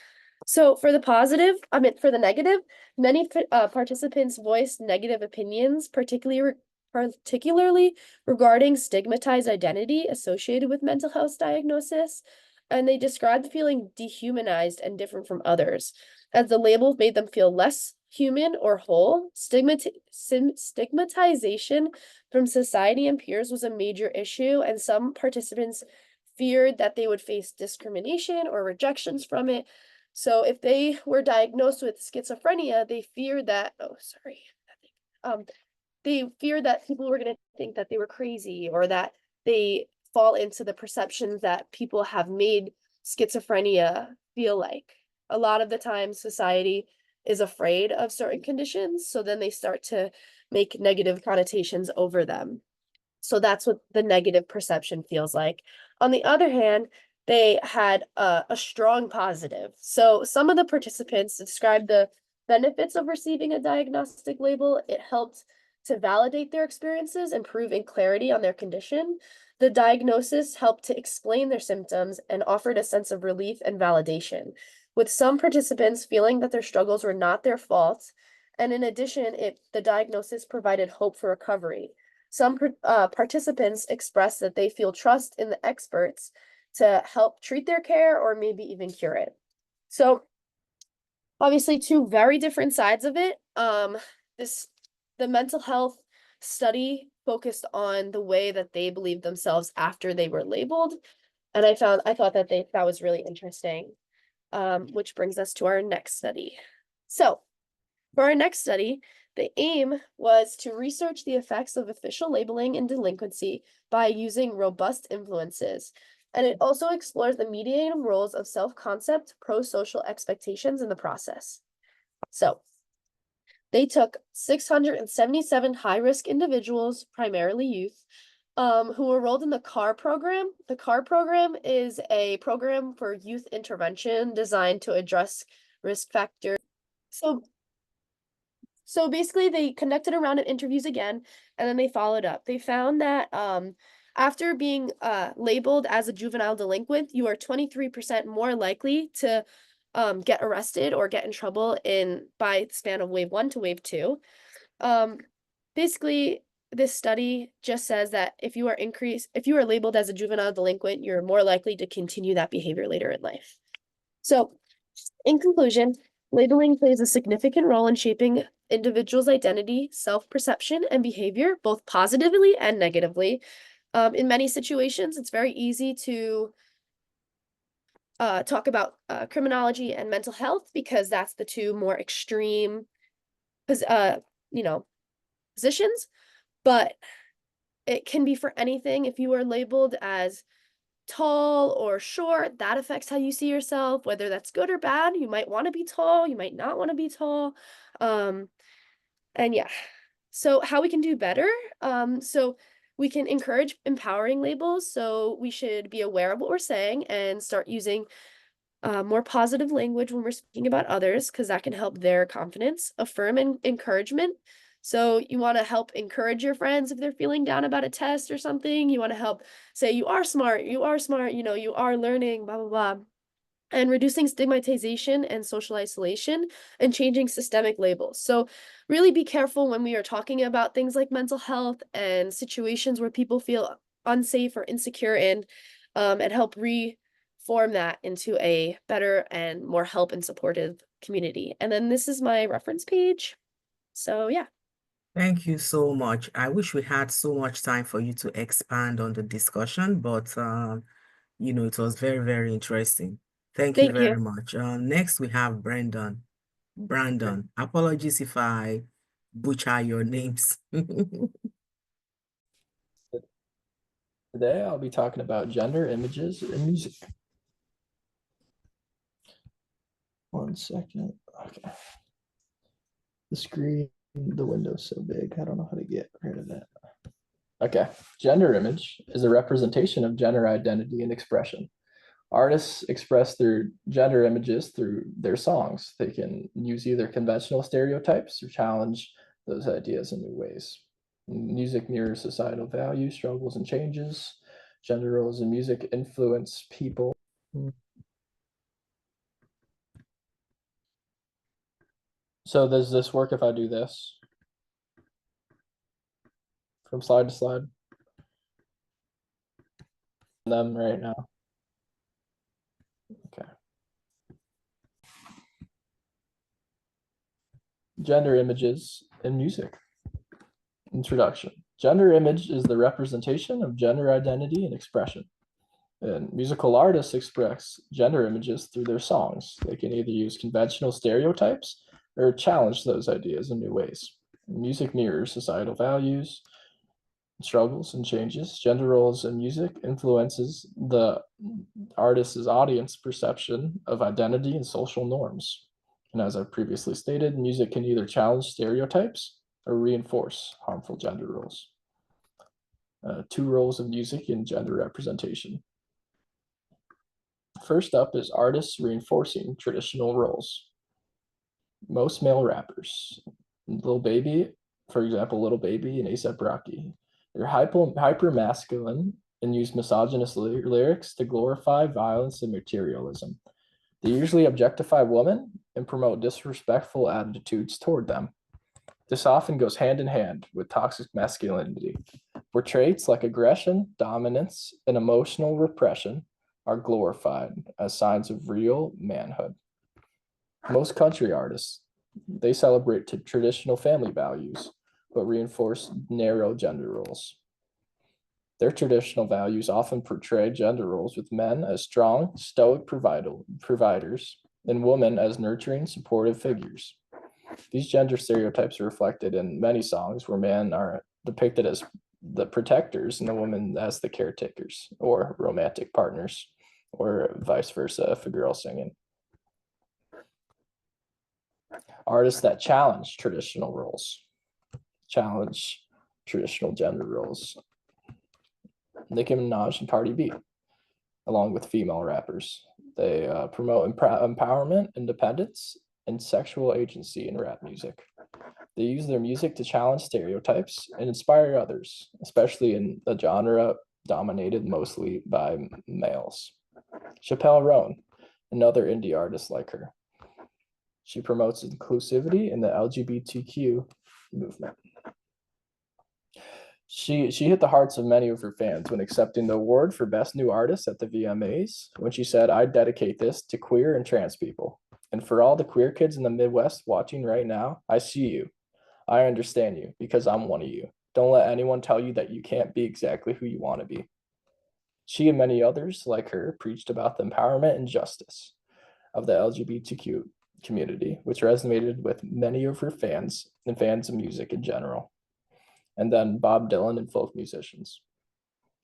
So for the negative, many participants voiced negative opinions, particularly regarding stigmatized identity associated with mental health diagnosis. And they described feeling dehumanized and different from others, as the labels made them feel less human or whole. Stigmatization from society and peers was a major issue, and some participants feared that they would face discrimination or rejections from it. So if they were diagnosed with schizophrenia, they feared that, they feared that people were going to think that they were crazy, or that they fall into the perceptions that people have made schizophrenia feel like. A lot of the time, society is afraid of certain conditions, so then they start to make negative connotations over them. So that's what the negative perception feels like. On the other hand, they had a strong positive. So some of the participants described the benefits of receiving a diagnostic label. It helped to validate their experiences, improving clarity on their condition. The diagnosis helped to explain their symptoms and offered a sense of relief and validation, with some participants feeling that their struggles were not their fault. And in addition, the diagnosis provided hope for recovery. Some participants expressed that they feel trust in the experts to help treat their care or maybe even cure it. So obviously two very different sides of it. The mental health study focused on the way that they believed themselves after they were labeled. And I thought that was really interesting. Which brings us to our next study. So for our next study, the aim was to research the effects of official labeling in delinquency by using robust influences. And it also explores the mediating roles of self-concept, pro-social expectations in the process. So they took 677 high-risk individuals, primarily youth, who enrolled in the CAR program. The CAR program is a program for youth intervention designed to address risk factors. So basically they conducted a round of interviews again, and then they followed up. They found that after being labeled as a juvenile delinquent, you are 23% more likely to get arrested or get in trouble by the span of wave 1 to wave 2. Basically, this study just says that if you are labeled as a juvenile delinquent, you're more likely to continue that behavior later in life. So in conclusion, labeling plays a significant role in shaping individuals' identity, self-perception, and behavior, both positively and negatively. In many situations, it's very easy to talk about criminology and mental health because that's the two more extreme, positions. But it can be for anything. If you are labeled as tall or short, that affects how you see yourself, whether that's good or bad. You might want to be tall, you might not want to be tall. And yeah, so how we can do better. So we can encourage empowering labels. So we should be aware of what we're saying and start using more positive language when we're speaking about others, because that can help their confidence. Affirm and encouragement. So you want to help encourage your friends if they're feeling down about a test or something. You want to help say, you are smart, you know, you are learning, blah, blah, blah. And reducing stigmatization and social isolation and changing systemic labels. So really be careful when we are talking about things like mental health and situations where people feel unsafe or insecure in, and help reform that into a better and more help and supportive community. And then this is my reference page. So yeah. Thank you so much. I wish we had so much time for you to expand on the discussion, but it was very, very interesting. Thank you Thank very you. much. Next we have Brandon. Brandon, apologies if I butcher your names. Today I'll be talking about gender, images, and music. One second. Okay. The screen, the window's so big, I don't know how to get rid of that. Okay. Gender image is a representation of gender identity and expression. Artists express their gender images through their songs. They can use either conventional stereotypes or challenge those ideas in new ways. Music mirrors societal values, struggles, and changes. Gender roles in music influence people. So does this work if I do this? From slide to slide? Them right now. Okay. Gender images in music. Introduction. Gender image is the representation of gender identity and expression. And musical artists express gender images through their songs. They can either use conventional stereotypes or challenge those ideas in new ways. Music mirrors societal values, struggles, and changes. Gender roles in music influences the artist's audience perception of identity and social norms. And as I've previously stated, music can either challenge stereotypes or reinforce harmful gender roles. 2 roles of music in gender representation. First up is artists reinforcing traditional roles. Most male rappers, Lil Baby, for example, Lil Baby and A$AP Rocky, they're hyper masculine and use misogynist lyrics to glorify violence and materialism. They usually objectify women and promote disrespectful attitudes toward them. This often goes hand in hand with toxic masculinity, where traits like aggression, dominance, and emotional repression are glorified as signs of real manhood. Most country artists, they celebrate traditional family values, but reinforce narrow gender roles. Their traditional values often portray gender roles with men as strong, stoic providers and women as nurturing, supportive figures. These gender stereotypes are reflected in many songs where men are depicted as the protectors and the women as the caretakers or romantic partners, or vice versa if a girl's singing. Artists that challenge traditional roles, challenge traditional gender roles. Nicki Minaj and Cardi B, along with female rappers. They promote empowerment, independence, and sexual agency in rap music. They use their music to challenge stereotypes and inspire others, especially in a genre dominated mostly by males. Chappelle Roan, another indie artist like her. She promotes inclusivity in the LGBTQ movement. She hit the hearts of many of her fans when accepting the award for Best New Artist at the VMAs, when she said, "I dedicate this to queer and trans people. And for all the queer kids in the Midwest watching right now, I see you. I understand you because I'm one of you. Don't let anyone tell you that you can't be exactly who you want to be." She and many others like her preached about the empowerment and justice of the LGBTQ community, which resonated with many of her fans and fans of music in general. And then Bob Dylan and folk musicians.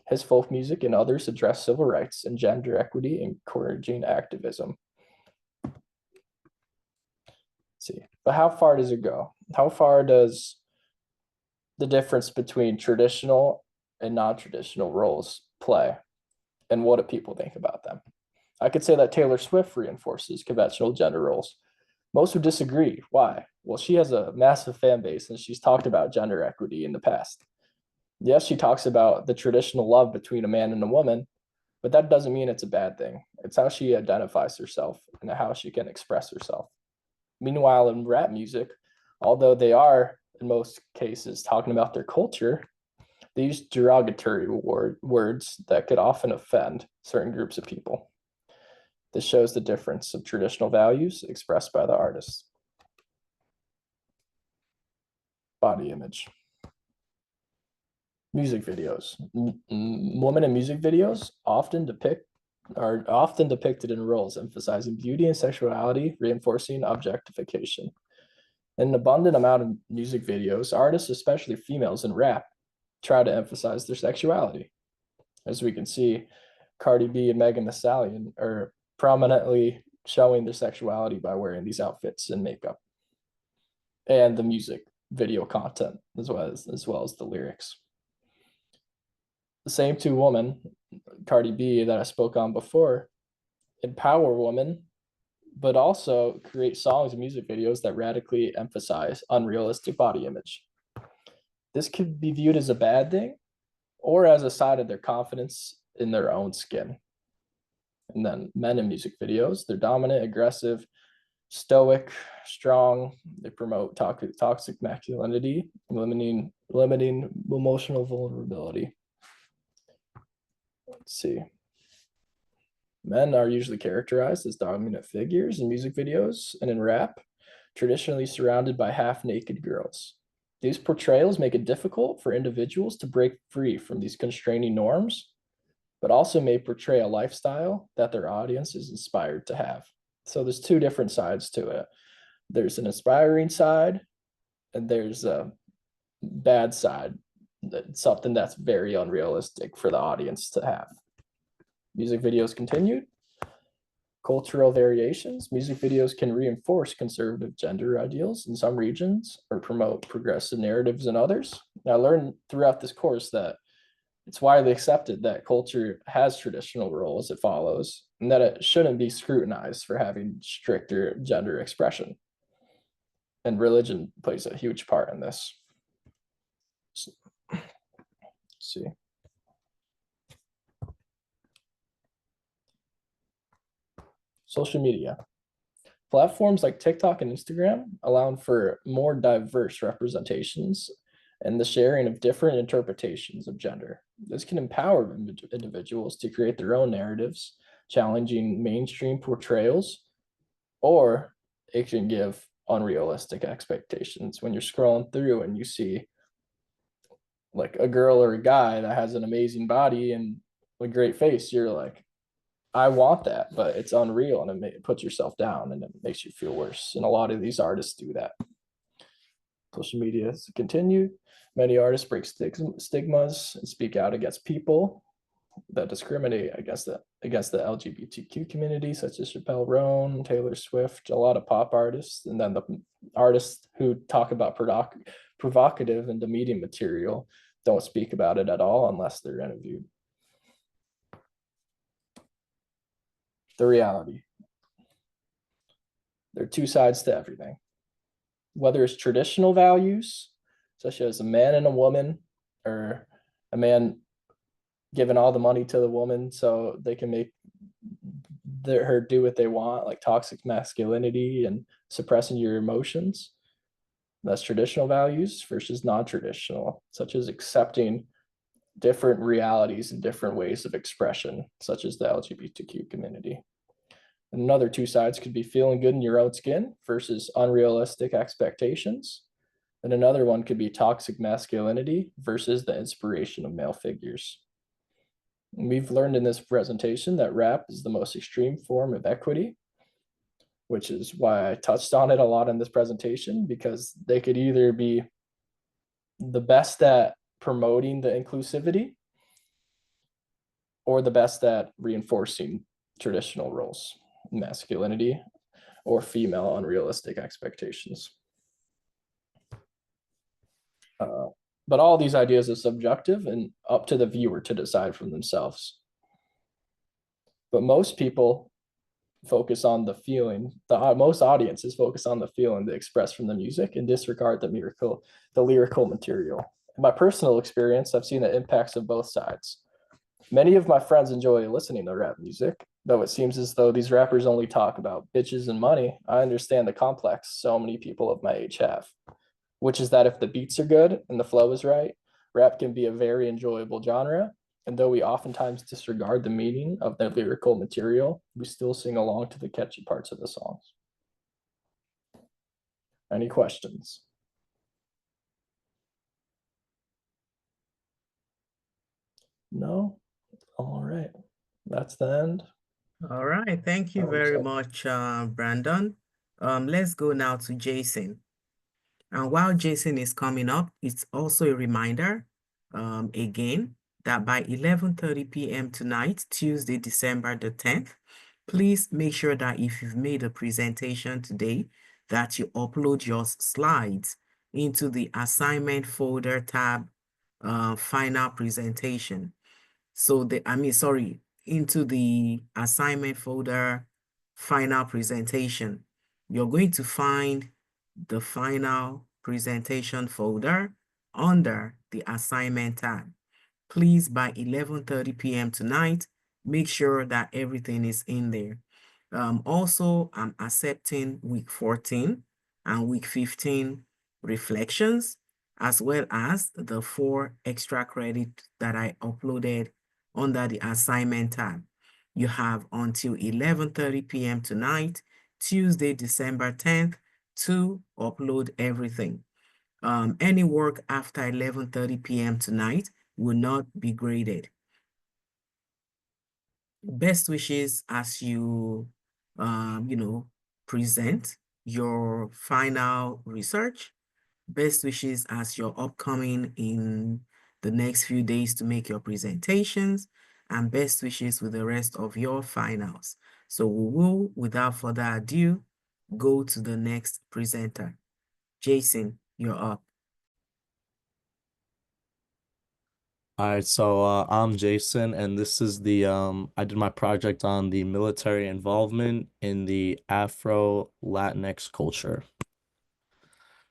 His folk music and others address civil rights and gender equity, encouraging activism. See, but how far does it go? How far does the difference between traditional and non-traditional roles play? And what do people think about them? I could say that Taylor Swift reinforces conventional gender roles. Most would disagree. Why? Well, she has a massive fan base and she's talked about gender equity in the past. Yes, she talks about the traditional love between a man and a woman, but that doesn't mean it's a bad thing. It's how she identifies herself and how she can express herself. Meanwhile, in rap music, although they are in most cases talking about their culture, they use derogatory words that could often offend certain groups of people. This shows the difference of traditional values expressed by the artists. Body image. Music videos. Women in music videos are often depicted in roles emphasizing beauty and sexuality, reinforcing objectification. In an abundant amount of music videos, artists, especially females in rap, try to emphasize their sexuality. As we can see, Cardi B and Megan Thee Stallion are prominently showing their sexuality by wearing these outfits and makeup, and the music video content as well as the lyrics. The same two women, Cardi B that I spoke on before, empower women, but also create songs and music videos that radically emphasize unrealistic body image. This could be viewed as a bad thing or as a sign of their confidence in their own skin. And then men in music videos, they're dominant, aggressive, stoic, strong. They promote toxic masculinity, limiting emotional vulnerability. Let's see. Men are usually characterized as dominant figures in music videos and in rap, traditionally surrounded by half-naked girls. These portrayals make it difficult for individuals to break free from these constraining norms, but also may portray a lifestyle that their audience is inspired to have. So there's two different sides to it. There's an inspiring side, and there's a bad side, something that's very unrealistic for the audience to have. Music videos continued. Cultural variations. Music videos can reinforce conservative gender ideals in some regions or promote progressive narratives in others. I learned throughout this course that it's widely accepted that culture has traditional roles it follows, and that it shouldn't be scrutinized for having stricter gender expression. And religion plays a huge part in this. Let's see. Social media. Platforms like TikTok and Instagram allow for more diverse representations and the sharing of different interpretations of gender. This can empower individuals to create their own narratives, challenging mainstream portrayals, or it can give unrealistic expectations. When you're scrolling through and you see like a girl or a guy that has an amazing body and a great face, you're like, I want that, but it's unreal, and it puts yourself down and it makes you feel worse. And a lot of these artists do that. Social media has continued. Many artists break stigmas and speak out against people that discriminate against the LGBTQ community, such as Chappelle Roan, Taylor Swift, a lot of pop artists, and then the artists who talk about provocative and demeaning material don't speak about it at all unless they're interviewed. The reality. There are two sides to everything. Whether it's traditional values, such as a man and a woman, or a man giving all the money to the woman so they can make her do what they want, like toxic masculinity and suppressing your emotions. That's traditional values versus non-traditional, such as accepting different realities and different ways of expression, such as the LGBTQ community. And another two sides could be feeling good in your own skin versus unrealistic expectations. And another one could be toxic masculinity versus the inspiration of male figures. And we've learned in this presentation that rap is the most extreme form of equity, which is why I touched on it a lot in this presentation, because they could either be the best at promoting the inclusivity or the best at reinforcing traditional roles, masculinity, or female unrealistic expectations. But all these ideas are subjective and up to the viewer to decide for themselves. But most people focus on the feeling. Most audiences focus on the feeling they express from the music and disregard the lyrical material. In my personal experience, I've seen the impacts of both sides. Many of my friends enjoy listening to rap music, though it seems as though these rappers only talk about bitches and money. I understand the complex so many people of my age have, which is that if the beats are good and the flow is right, rap can be a very enjoyable genre. And though we oftentimes disregard the meaning of the lyrical material, we still sing along to the catchy parts of the songs. Any questions? No? All right. That's the end. All right, thank you Oh, very sorry. much, Brandon. Let's go now to Jason. And while Jason is coming up, it's also a reminder, again, that by 11:30 p.m. tonight, Tuesday, December the 10th, please make sure that if you've made a presentation today, that you upload your slides into the assignment folder tab, final presentation. So into the assignment folder, final presentation. You're going to find the final presentation folder under the assignment tab. Please, by 11:30 p.m. tonight, make sure that everything is in there. Also, I'm accepting week 14 and week 15 reflections, as well as the 4 extra credit that I uploaded under the assignment tab. You have until 11:30 p.m. tonight, Tuesday, December 10th, to upload everything. Any work after 11:30 p.m. tonight will not be graded. Best wishes as you, present your final research. Best wishes as you're upcoming in the next few days to make your presentations, and best wishes with the rest of your finals. So we will, without further ado, go to the next presenter. Jason, you're up. All right, so I'm Jason, and this is the I did my project on the military involvement in the Afro-Latinx culture.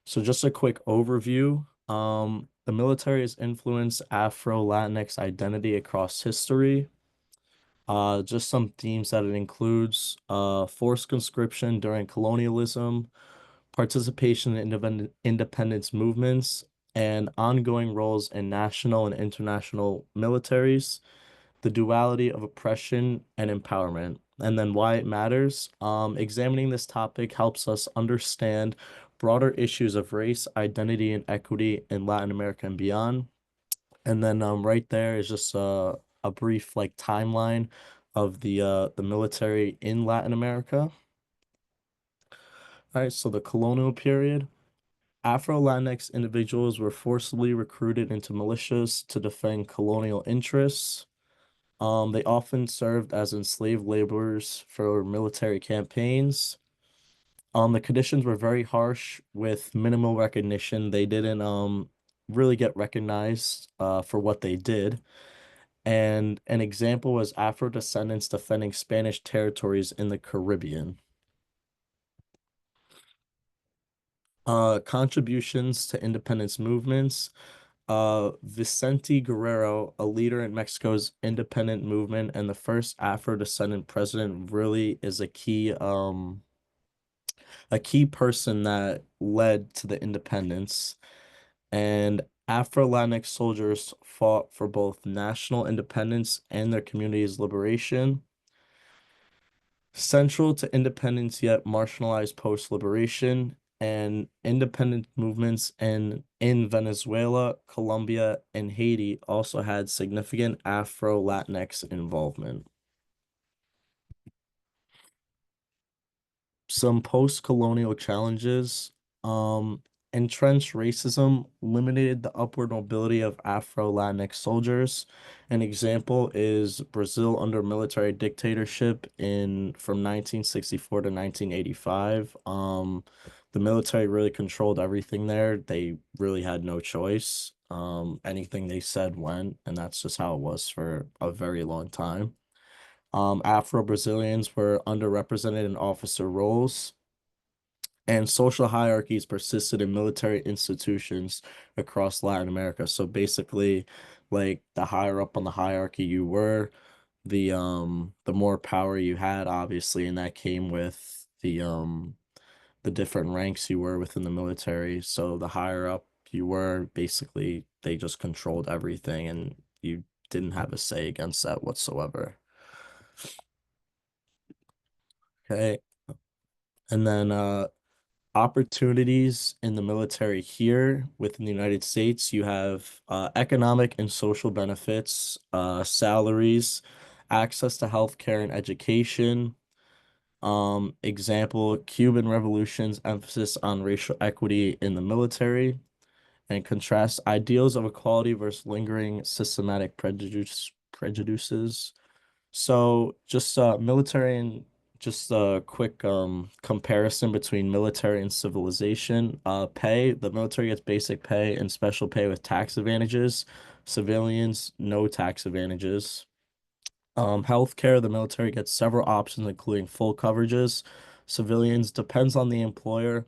So just a quick overview. The military has influenced Afro-Latinx identity across history. Just some themes that it includes: forced conscription during colonialism, participation in independence movements, and ongoing roles in national and international militaries, the duality of oppression and empowerment, and then why it matters. Examining this topic helps us understand broader issues of race, identity, and equity in Latin America and beyond. And then right there is just a brief like timeline of the military in Latin America. All right, so the colonial period. Afro-Latinx individuals were forcibly recruited into militias to defend colonial interests. They often served as enslaved laborers for military campaigns. The conditions were very harsh with minimal recognition. They didn't really get recognized for what they did. And an example was Afro descendants defending Spanish territories in the Caribbean. Contributions to independence movements. Vicente Guerrero, a leader in Mexico's independent movement and the first Afro-descendant president, really is a key person that led to the independence. And Afro-Latinx soldiers fought for both national independence and their community's liberation. Central to independence yet marginalized post-liberation and independent movements in Venezuela, Colombia, and Haiti also had significant Afro-Latinx involvement. Some post-colonial challenges. Entrenched racism limited the upward mobility of Afro-Latinx soldiers. An example is Brazil under military dictatorship in from 1964 to 1985. The military really controlled everything there. They really had no choice. Anything they said went, and that's just how it was for a very long time. Afro-Brazilians were underrepresented in officer roles, and social hierarchies persisted in military institutions across Latin America. So basically, like the higher up on the hierarchy you were, the more power you had, obviously, and that came with the different ranks you were within the military. So the higher up you were, basically they just controlled everything and you didn't have a say against that whatsoever. Okay. And then opportunities in the military here within the United States, you have economic and social benefits, salaries, access to healthcare and education. Example, Cuban Revolution's emphasis on racial equity in the military, and contrast ideals of equality versus lingering systematic prejudices. So just military and just a quick comparison between military and civilization. Pay, the military gets basic pay and special pay with tax advantages. Civilians, no tax advantages. Healthcare, the military gets several options, including full coverages. Civilians, depends on the employer.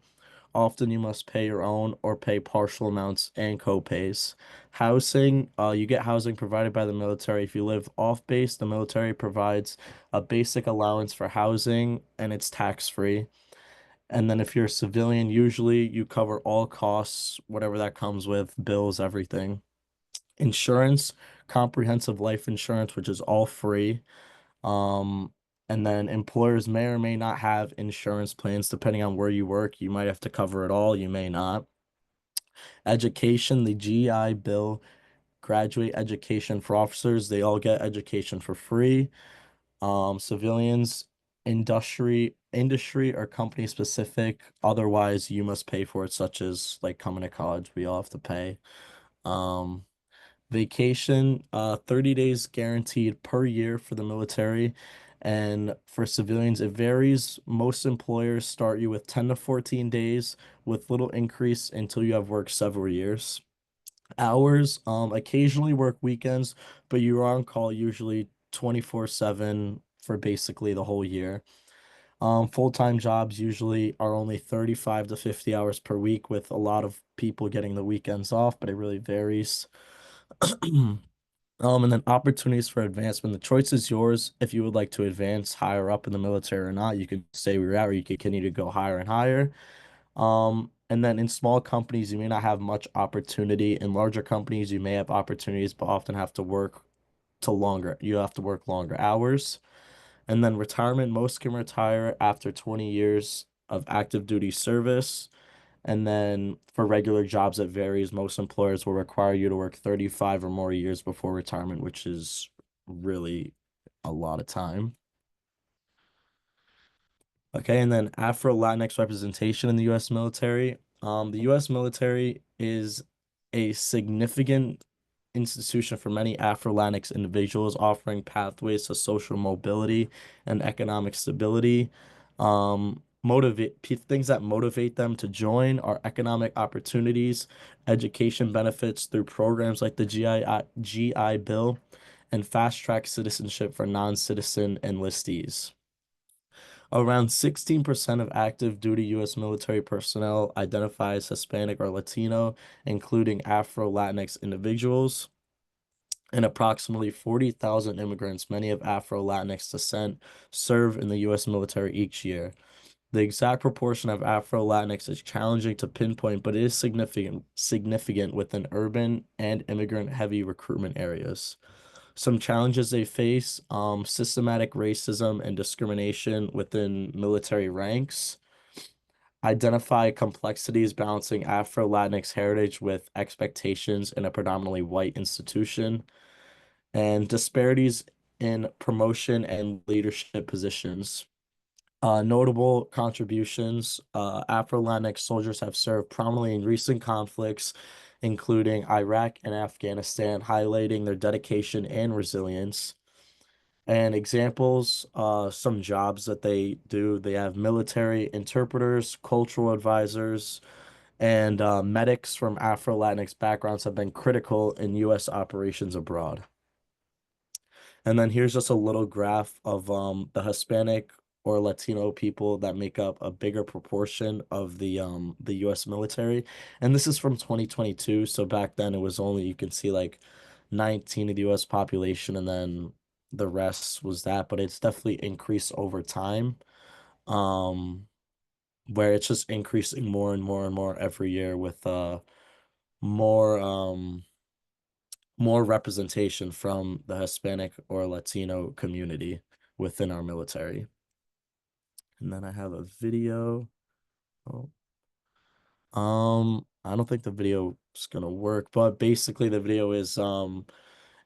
Often you must pay your own or pay partial amounts and co-pays. Housing, you get housing provided by the military. If you live off base, the military provides a basic allowance for housing and it's tax-free. And then if you're a civilian, usually you cover all costs, whatever that comes with, bills, everything. Insurance, comprehensive life insurance, which is all free. Um, and then employers may or may not have insurance plans depending on where you work. You might have to cover it all, you may not. Education, the GI Bill, graduate education for officers, they all get education for free. Civilians, industry or company specific. Otherwise, you must pay for it, such as like coming to college, we all have to pay. Um, Vacation, 30 days guaranteed per year for the military. And for civilians, it varies. Most employers start you with 10 to 14 days with little increase until you have worked several years. Hours, occasionally work weekends, but you're on call usually 24/7 for basically the whole year. Full-time jobs usually are only 35 to 50 hours per week, with a lot of people getting the weekends off, but it really varies. And then opportunities for advancement. The choice is yours if you would like to advance higher up in the military or not. You can stay where you're at, or you can continue to go higher and higher. And then in small companies, you may not have much opportunity. In larger companies, you may have opportunities, but often have to work to longer. You have to work longer hours. And then retirement, most can retire after 20 years of active duty service. And then for regular jobs, it varies. Most employers will require you to work 35 or more years before retirement, which is really a lot of time. Okay, and then Afro-Latinx representation in the U.S. military. The U.S. military is a significant institution for many Afro-Latinx individuals, offering pathways to social mobility and economic stability. Things that motivate them to join are economic opportunities, education benefits through programs like the GI Bill, and fast-track citizenship for non-citizen enlistees. Around 16% of active duty U.S. military personnel identify as Hispanic or Latino, including Afro-Latinx individuals, and approximately 40,000 immigrants, many of Afro-Latinx descent, serve in the U.S. military each year. The exact proportion of Afro-Latinx is challenging to pinpoint, but it is significant within urban and immigrant-heavy recruitment areas. Some challenges they face, systematic racism and discrimination within military ranks. Identify complexities balancing Afro-Latinx heritage with expectations in a predominantly white institution. And disparities in promotion and leadership positions. Notable contributions, Afro-Latinx soldiers have served prominently in recent conflicts, including Iraq and Afghanistan, highlighting their dedication and resilience. And examples, some jobs that they do, they have military interpreters, cultural advisors, and medics from Afro-Latinx backgrounds have been critical in U.S. operations abroad. And then here's just a little graph of the Hispanic or Latino people that make up a bigger proportion of the US military. And this is from 2022. So back then it was only, you can see like 19 of the US population and then the rest was that, but it's definitely increased over time. Where it's just increasing more and more and more every year with more more representation from the Hispanic or Latino community within our military. And then I have a video. Oh. I don't think the video is gonna work, but basically the video is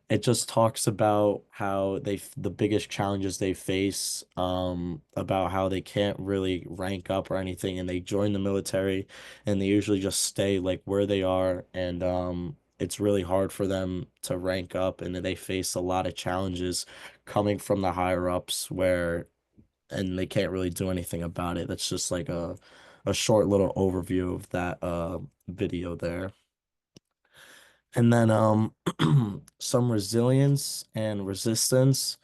it just talks about how the biggest challenges they face, about how they can't really rank up or anything, and they join the military and they usually just stay like where they are, and it's really hard for them to rank up, and they face a lot of challenges coming from the higher ups where and they can't really do anything about it. That's just like a short little overview of that video there. And then some resilience and resistance.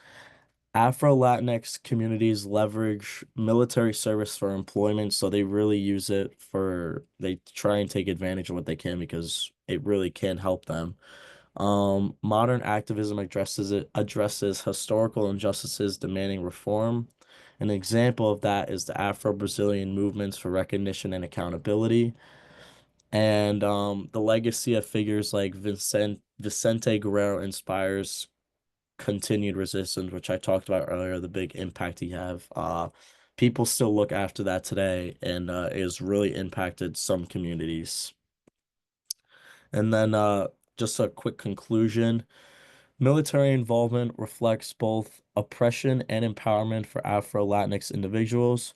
Afro-Latinx communities leverage military service for employment, so they really use it for, they try and take advantage of what they can because it really can help them. Modern activism addresses historical injustices demanding reform. An example of that is the Afro-Brazilian movements for recognition and accountability. And the legacy of figures like Vicente Guerrero inspires continued resistance, which I talked about earlier, the big impact he have. People still look after that today, and it has really impacted some communities. And then just a quick conclusion. Military involvement reflects both oppression and empowerment for Afro-Latinx individuals.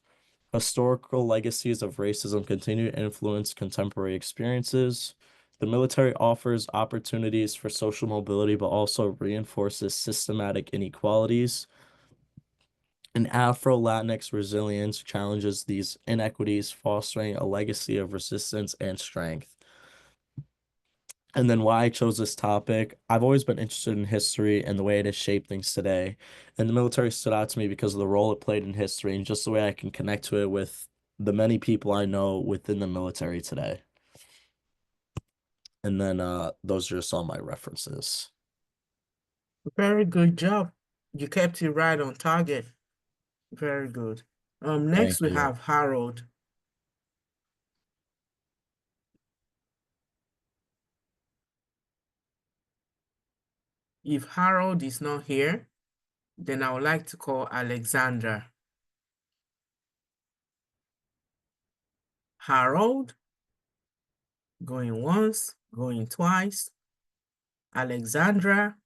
Historical legacies of racism continue to influence contemporary experiences. The military offers opportunities for social mobility, but also reinforces systematic inequalities. And Afro-Latinx resilience challenges these inequities, fostering a legacy of resistance and strength. And then why I chose this topic, I've always been interested in history and the way it has shaped things today. And the military stood out to me because of the role it played in history and just the way I can connect to it with the many people I know within the military today. And then those are just all my references. Very good job. You kept it right on target. Very good. Next Thank we you. have Harold. If Harold is not here, then I would like to call Alexandra. Harold, going once, going twice. Alexandra,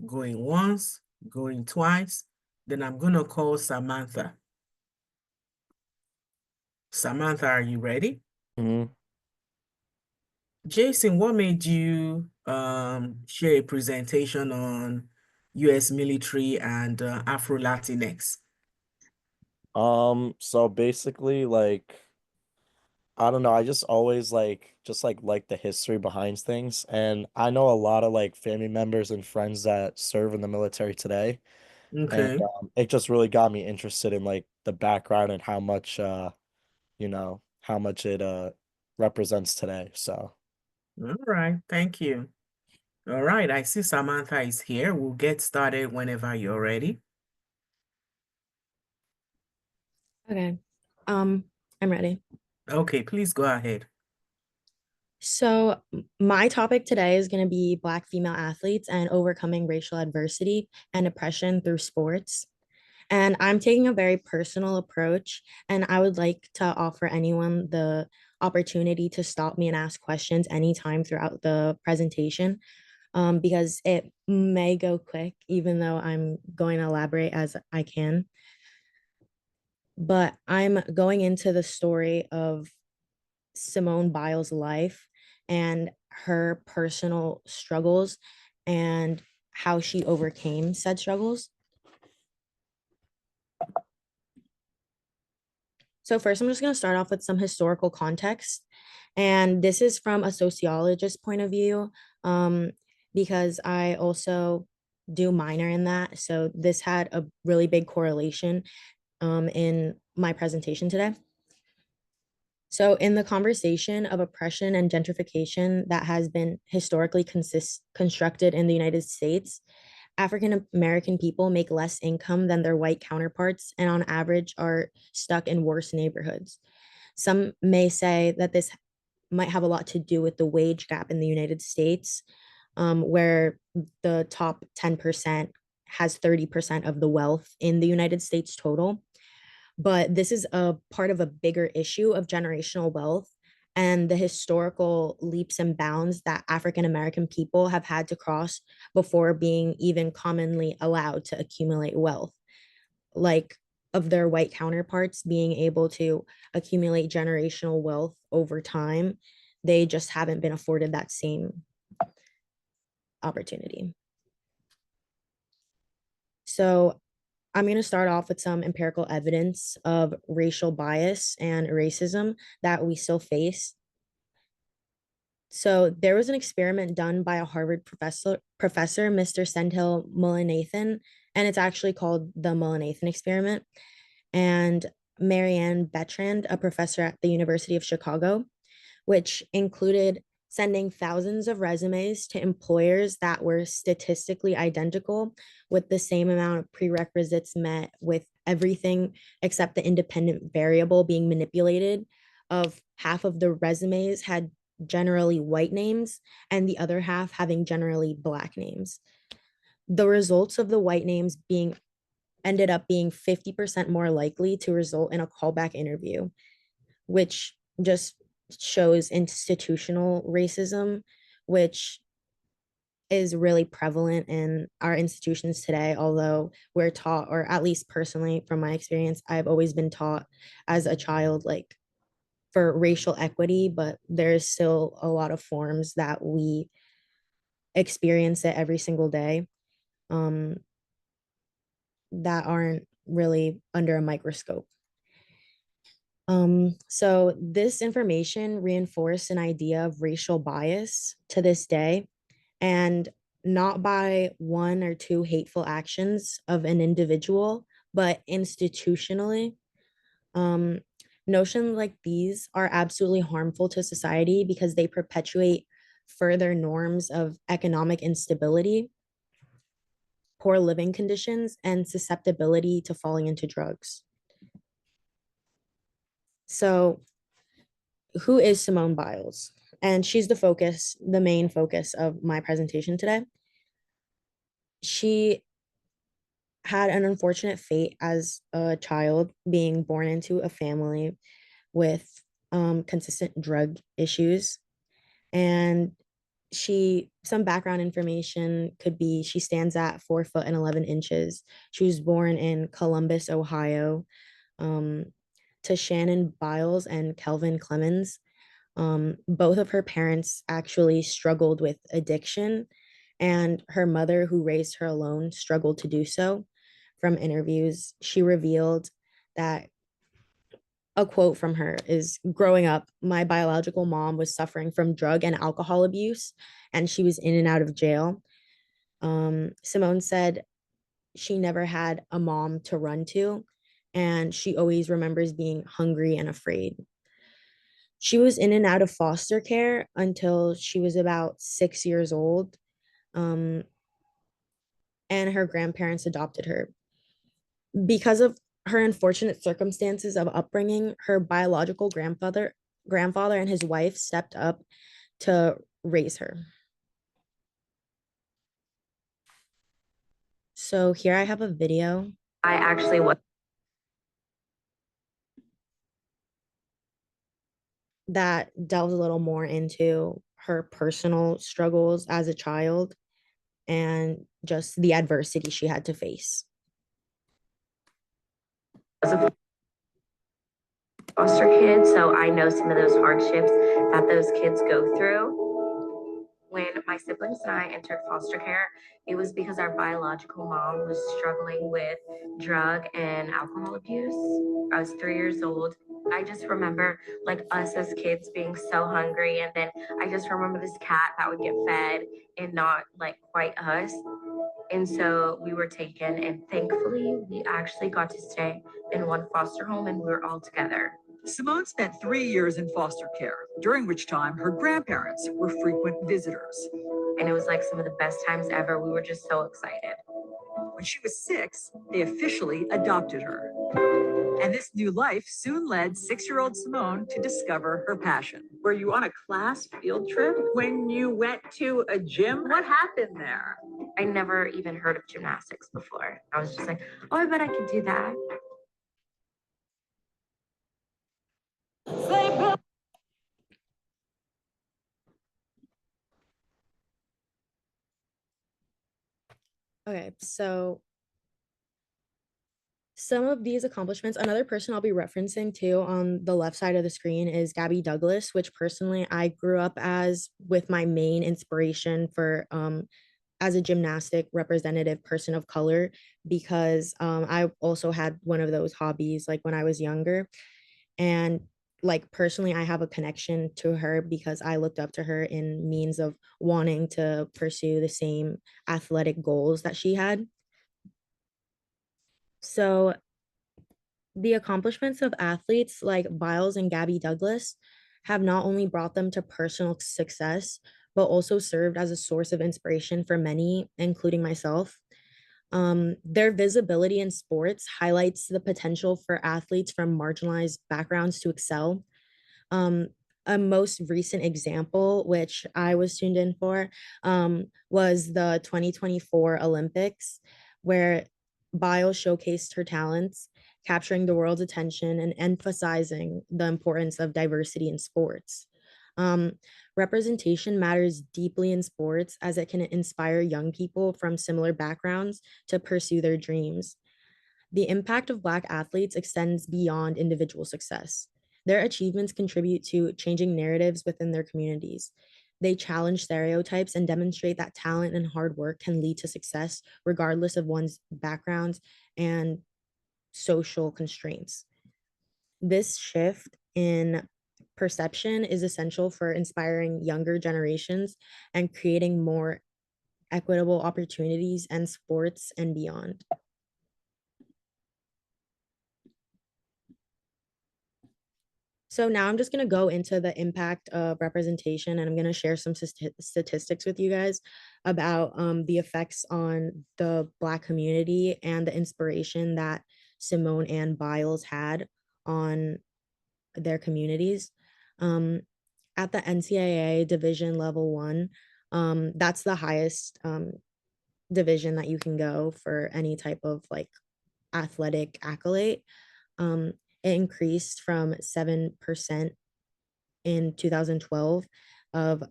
going once, going twice. Then I'm gonna call Samantha. Samantha, are you ready? Mhm. Jason, what made you share a presentation on US military and Afro-Latinx? So basically, like, I don't know, I just always like the history behind things. And I know a lot of like family members and friends that serve in the military today. And Okay, it just really got me interested in like the background and how much how much it represents today. So all right, thank you. All right, I see Samantha is here. We'll get started whenever you're ready. Okay. I'm ready. Okay, please go ahead. So, my topic today is going to be Black female athletes and overcoming racial adversity and oppression through sports. And I'm taking a very personal approach, and I would like to offer anyone the opportunity to stop me and ask questions anytime throughout the presentation, because it may go quick, even though I'm going to elaborate as I can. but I'm going into the story of Simone Biles' life and her personal struggles and how she overcame said struggles. So first, I'm just going to start off with some historical context. And this is from a sociologist's point of view, because I also do minor in that. So this had a really big correlation in my presentation today. So in the conversation of oppression and gentrification that has been historically constructed in the United States, African American people make less income than their white counterparts and on average are stuck in worse neighborhoods. Some may say that this might have a lot to do with the wage gap in the United States, where the top 10% has 30% of the wealth in the United States total. But this is a part of a bigger issue of generational wealth and the historical leaps and bounds that African American people have had to cross before being even commonly allowed to accumulate wealth, like of their white counterparts being able to accumulate generational wealth over time. They just haven't been afforded that same opportunity. So I'm going to start off with some empirical evidence of racial bias and racism that we still face. So there was an experiment done by a Harvard professor, Mr. Senthil Mullainathan, and it's actually called the Mullainathan experiment. And Marianne Bertrand, a professor at the University of Chicago, which included sending thousands of resumes to employers that were statistically identical with the same amount of prerequisites met, with everything except the independent variable being manipulated. Of half of the resumes had generally white names and the other half having generally black names. The results of the white names being ended up being 50% more likely to result in a callback interview, which just shows institutional racism, which is really prevalent in our institutions today. Although we're taught, or at least personally from my experience, I've always been taught as a child, like for racial equity, but there's still a lot of forms that we experience it every single day, that aren't really under a microscope. So this information reinforced an idea of racial bias to this day, and not by one or two hateful actions of an individual, but institutionally. Um, Notions like these are absolutely harmful to society because they perpetuate further norms of economic instability, poor living conditions, and susceptibility to falling into drugs. So who is Simone Biles? And she's the main focus of my presentation today. She had an unfortunate fate as a child, being born into a family with consistent drug issues. And some background information could be she stands at 4 foot and 11 inches. She was born in Columbus, Ohio, to Shannon Biles and Kelvin Clemens. Both of her parents actually struggled with addiction, and her mother, who raised her alone, struggled to do so. From interviews, she revealed that a quote from her is, "Growing up, my biological mom was suffering from drug and alcohol abuse, and she was in and out of jail." Simone said she never had a mom to run to, and she always remembers being hungry and afraid. She was in and out of foster care until she was about 6 years old, and her grandparents adopted her. Because of her unfortunate circumstances of upbringing, her biological grandfather and his wife stepped up to raise her. So here I have a video. I actually was. That delves a little more into her personal struggles as a child and just the adversity she had to face. foster kid, so I know some of those hardships that those kids go through. When my siblings and I entered foster care, it was because our biological mom was struggling with drug and alcohol abuse. I was 3 years old. I just remember like us as kids being so hungry, and then I just remember this cat that would get fed and not like quite us. And so we were taken, and thankfully, we actually got to stay in one foster home and we were all together. Simone spent 3 years in foster care, during which time her grandparents were frequent visitors. And it was like some of the best times ever. We were just so excited. When she was 6, they officially adopted her. And this new life soon led 6-year-old Simone to discover her passion. Were you on a class field trip when you went to a gym? What happened there? I never even heard of gymnastics before. I was just like, oh, I bet I could do that. Okay, so some of these accomplishments, another person I'll be referencing too on the left side of the screen is Gabby Douglas, which personally I grew up as with my main inspiration for as a gymnastic representative person of color, because I also had one of those hobbies like when I was younger. And like personally, I have a connection to her because I looked up to her in means of wanting to pursue the same athletic goals that she had. So the accomplishments of athletes like Biles and Gabby Douglas have not only brought them to personal success, but also served as a source of inspiration for many, including myself. Their visibility in sports highlights the potential for athletes from marginalized backgrounds to excel. Um, a most recent example, which I was tuned in for, was the 2024 Olympics, where Biles showcased her talents, capturing the world's attention and emphasizing the importance of diversity in sports. Um, Representation matters deeply in sports as it can inspire young people from similar backgrounds to pursue their dreams. The impact of Black athletes extends beyond individual success. Their achievements contribute to changing narratives within their communities. They challenge stereotypes and demonstrate that talent and hard work can lead to success regardless of one's backgrounds and social constraints. This shift in perception is essential for inspiring younger generations and creating more equitable opportunities in sports and beyond. So now I'm just going to go into the impact of representation, and I'm going to share some statistics with you guys about the effects on the Black community and the inspiration that Simone and Biles had on their communities. At the NCAA Division Level 1, that's the highest division that you can go for any type of like athletic accolade. It increased from 7% in 2012 of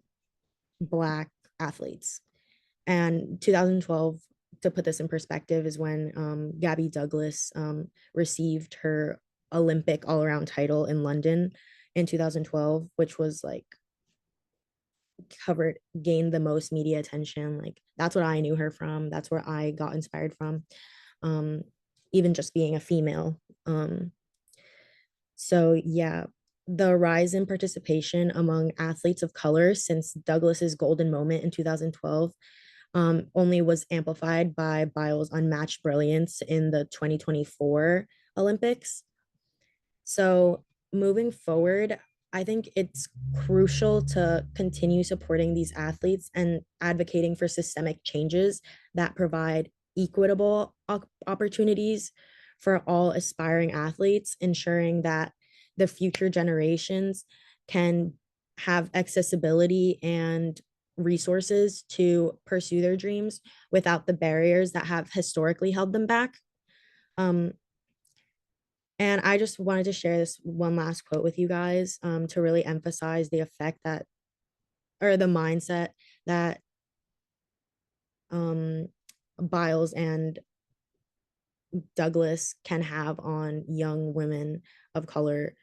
Black athletes. And 2012, to put this in perspective, is when Gabby Douglas received her Olympic all-around title in London in 2012, which was like gained the most media attention. Like that's what I knew her from. That's where I got inspired from. Even just being a female. So yeah, the rise in participation among athletes of color since Douglas's golden moment in 2012 only was amplified by Biles' unmatched brilliance in the 2024 Olympics. So moving forward, I think it's crucial to continue supporting these athletes and advocating for systemic changes that provide equitable opportunities for all aspiring athletes, ensuring that the future generations can have accessibility and resources to pursue their dreams without the barriers that have historically held them back. And I just wanted to share this one last quote with you guys to really emphasize the effect that, or the mindset that Biles and Douglas can have on young women of color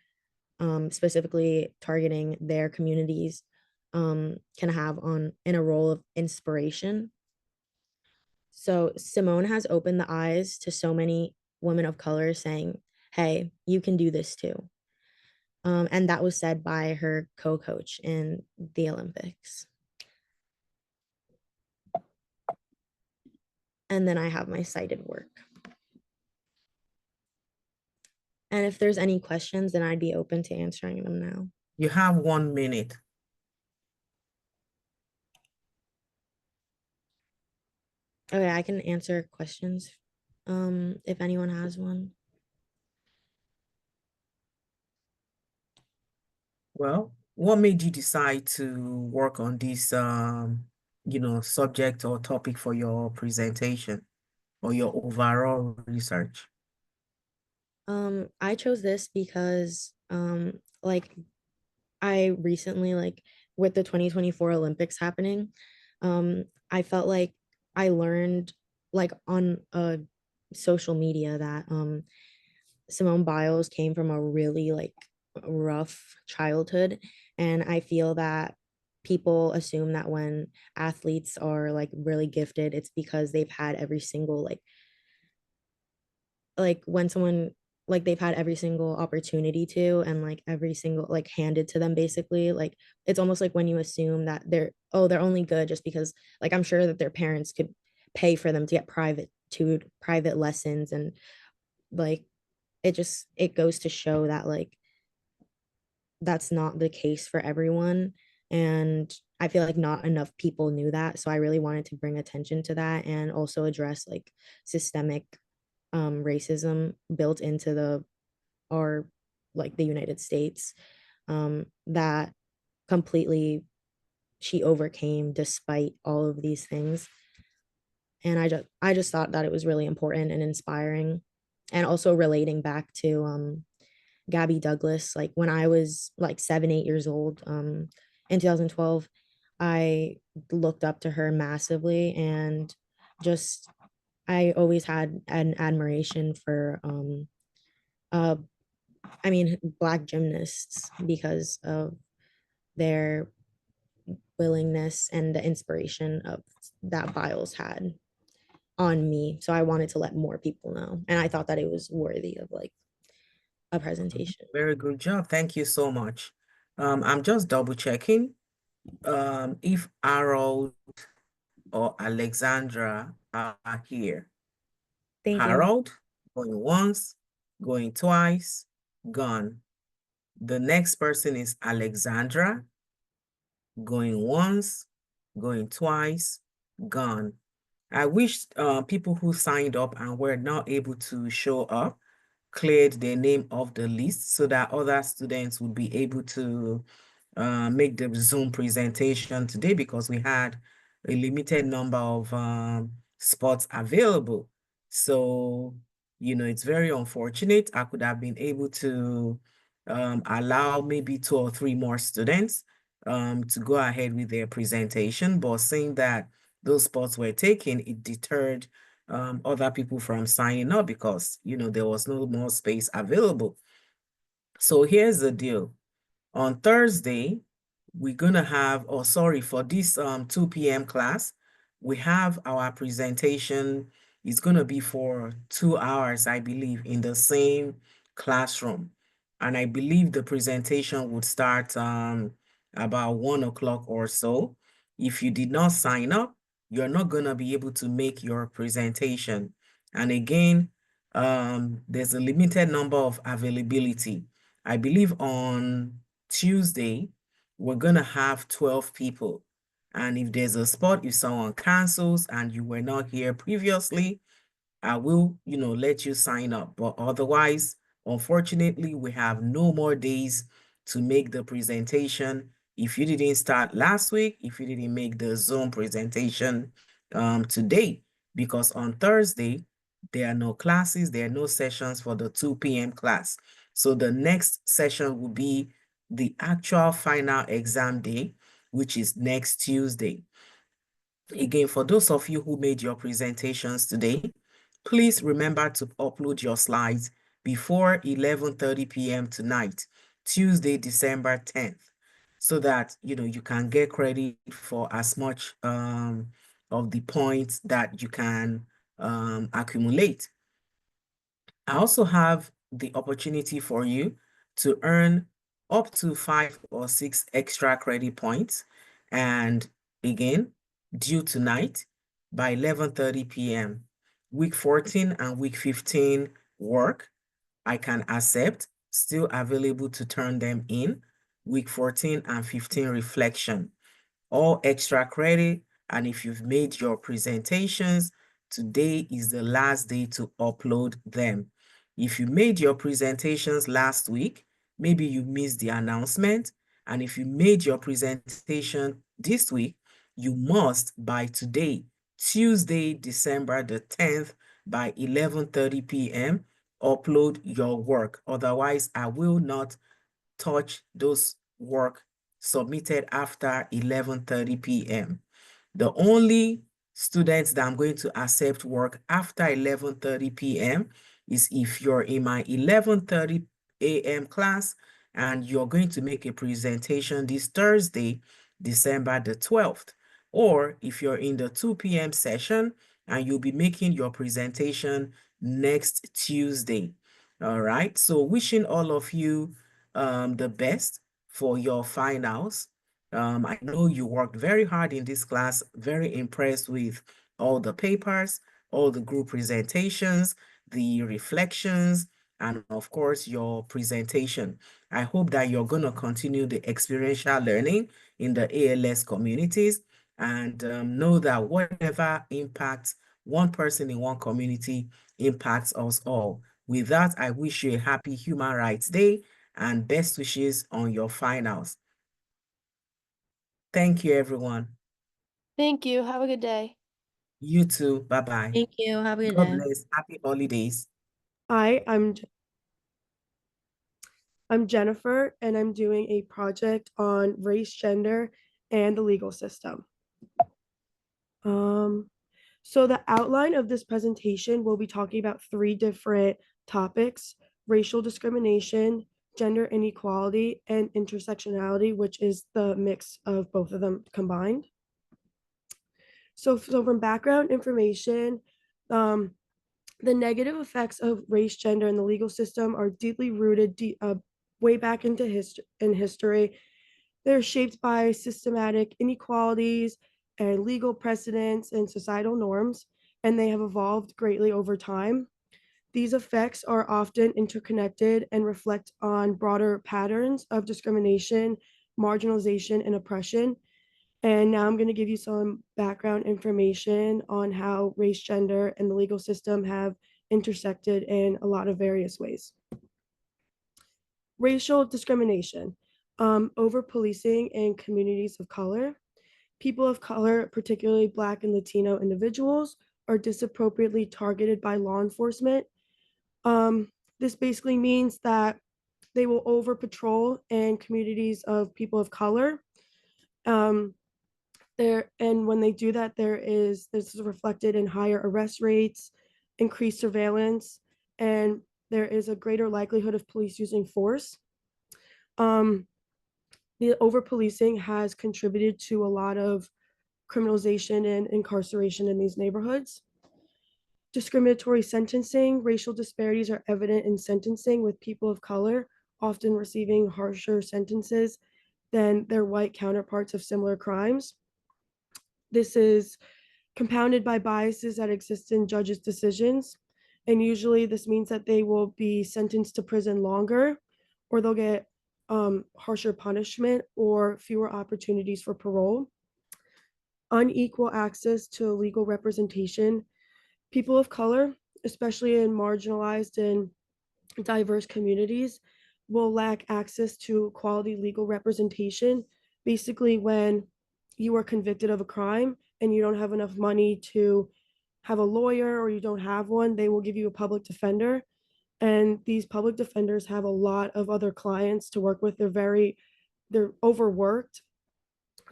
specifically targeting their communities, can have on in a role of inspiration. So Simone has opened the eyes to so many women of color saying, hey, you can do this too. And that was said by her co-coach in the Olympics. And then I have my cited work. And if there's any questions, then I'd be open to answering them now. You have 1 minute. Okay, I can answer questions if anyone has one. Well, what made you decide to work on this subject or topic for your presentation or your overall research? I chose this because like I recently, like with the 2024 Olympics happening, I felt like I learned like on social media that Simone Biles came from a really like rough childhood, and I feel that people assume that when athletes are like really gifted, it's because they've had every single like when someone like they've had every single opportunity to, and like every single like handed to them basically. Like it's almost like when you assume that they're only good just because, like, I'm sure that their parents could pay for them to get private lessons, and like it goes to show that like that's not the case for everyone. And I feel like not enough people knew that, so I really wanted to bring attention to that and also address like systemic racism built into our like the United States, that completely she overcame despite all of these things. And I just thought that it was really important and inspiring, and also relating back to Gabby Douglas. Like when I was like 7, 8 years old, in 2012, I looked up to her massively, and just I always had an admiration for uh I mean Black gymnasts because of their willingness and the inspiration of that Biles had on me. So I wanted to let more people know, and I thought that it was worthy of like a presentation. Very good job. Thank you so much. I'm just double checking if Harold or Alexandra are here. Thank you. Harold, going once, going twice, gone. The next person is Alexandra, going once, going twice, gone. I wish people who signed up and were not able to show up cleared their name off the list so that other students would be able to make the Zoom presentation today, because we had a limited number of spots available. So, it's very unfortunate. I could have been able to allow maybe 2 or 3 more students to go ahead with their presentation, but seeing that those spots were taken, it deterred other people from signing up because, there was no more space available. So here's the deal. On Thursday, we're gonna have, oh, sorry, for this 2 p.m. class, we have our presentation. It's gonna be for 2 hours, I believe, in the same classroom. And I believe the presentation would start about 1 o'clock or so. If you did not sign up, you're not gonna be able to make your presentation. And again, there's a limited number of availability. I believe on Tuesday, we're gonna have 12 people. And if there's a spot, if someone cancels and you were not here previously, I will, let you sign up. But otherwise, unfortunately, we have no more days to make the presentation. If you didn't start last week, if you didn't make the Zoom presentation today, because on Thursday, there are no classes, there are no sessions for the 2 p.m. class. So the next session will be the actual final exam day, which is next Tuesday. Again, for those of you who made your presentations today, please remember to upload your slides before 11:30 p.m. tonight. Tuesday, December 10th, so that you can get credit for as much of the points that you can accumulate. I also have the opportunity for you to earn up to 5 or 6 extra credit points. And again, due tonight by 11:30 p.m. Week 14 and week 15 work, I can accept, still available to turn them in. Week 14 and 15 reflection, all extra credit. And if you've made your presentations, today is the last day to upload them. If you made your presentations last week, maybe you missed the announcement. And if you made your presentation this week, you must by today, Tuesday, December the 10th, by 11:30 p.m., upload your work. Otherwise, I will not touch those work submitted after 11:30 p.m. The only students that I'm going to accept work after 11:30 p.m. is if you're in my 11:30 a.m. class and you're going to make a presentation this Thursday, December the 12th. Or if you're in the 2 p.m. session and you'll be making your presentation next Tuesday. All right, so wishing all of you the best for your finals. I know you worked very hard in this class, very impressed with all the papers, all the group presentations, the reflections, and of course, your presentation. I hope that you're going to continue the experiential learning in the ALS communities and know that whatever impacts one person in one community impacts us all. With that, I wish you a happy Human Rights Day and best wishes on your finals. Thank you, everyone. Thank you. Have a good day. You too. Bye-bye. Thank you. Have a good God day. bless. Happy holidays. Hi, I'm Jennifer, and I'm doing a project on race, gender, and the legal system. So the outline of this presentation, we'll be talking about 3 different topics: racial discrimination, gender inequality, and intersectionality, which is the mix of both of them combined. So from background information, the negative effects of race, gender, and the legal system are deeply rooted way back into history. They're shaped by systematic inequalities and legal precedents and societal norms, and they have evolved greatly over time. These effects are often interconnected and reflect on broader patterns of discrimination, marginalization, and oppression. And now I'm going to give you some background information on how race, gender, and the legal system have intersected in a lot of various ways. Racial discrimination, over policing in communities of color. People of color, particularly Black and Latino individuals, are disappropriately targeted by law enforcement. This basically means that they will over patrol in communities of people of color. And when they do that, this is reflected in higher arrest rates, increased surveillance, and there is a greater likelihood of police using force. The over policing has contributed to a lot of criminalization and incarceration in these neighborhoods. Discriminatory sentencing, racial disparities are evident in sentencing, with people of color often receiving harsher sentences than their white counterparts of similar crimes. This is compounded by biases that exist in judges' decisions. And usually this means that they will be sentenced to prison longer, or they'll get harsher punishment or fewer opportunities for parole. Unequal access to legal representation. People of color, especially in marginalized and diverse communities, will lack access to quality legal representation. Basically, when you are convicted of a crime and you don't have enough money to have a lawyer, or you don't have one, they will give you a public defender. And these public defenders have a lot of other clients to work with. They're overworked.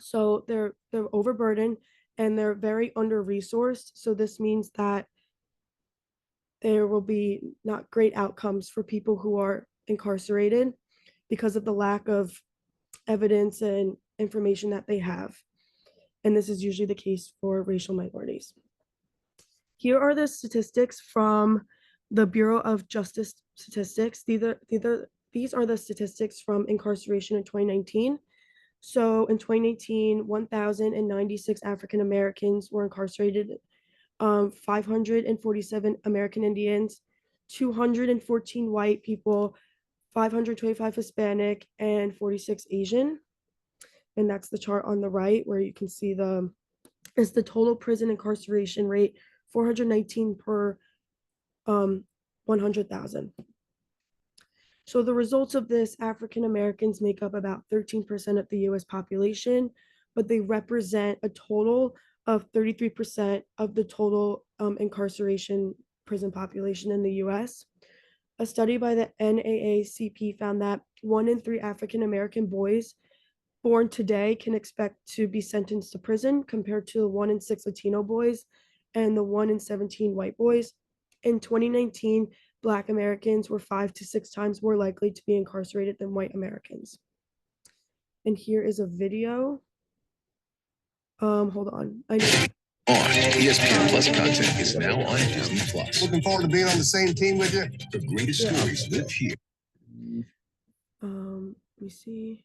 So they're overburdened, and they're very under-resourced. So this means that there will be not great outcomes for people who are incarcerated. because of the lack of evidence and information that they have. And this is usually the case for racial minorities. Here are the statistics from the Bureau of Justice Statistics. These are the statistics from incarceration in 2019. So in 2019, 1,096 African Americans were incarcerated, 547 American Indians, 214 white people, 525 Hispanic, and 46 Asian. And that's the chart on the right where you can see the total prison incarceration rate, 419 per 100,000. So the results of this, African Americans make up about 13% of the US population, but they represent a total of 33% of the total incarceration prison population in the US. A study by the NAACP found that 1 in 3 African American boys born today can expect to be sentenced to prison, compared to the 1 in 6 Latino boys and the 1 in 17 white boys. In 2019, Black Americans were 5 to 6 times more likely to be incarcerated than white Americans. And here is a video. Hold on. ESPN Plus content is now on Disney Plus. Looking forward to being on the same team with you. The greatest stories live here. Let me see.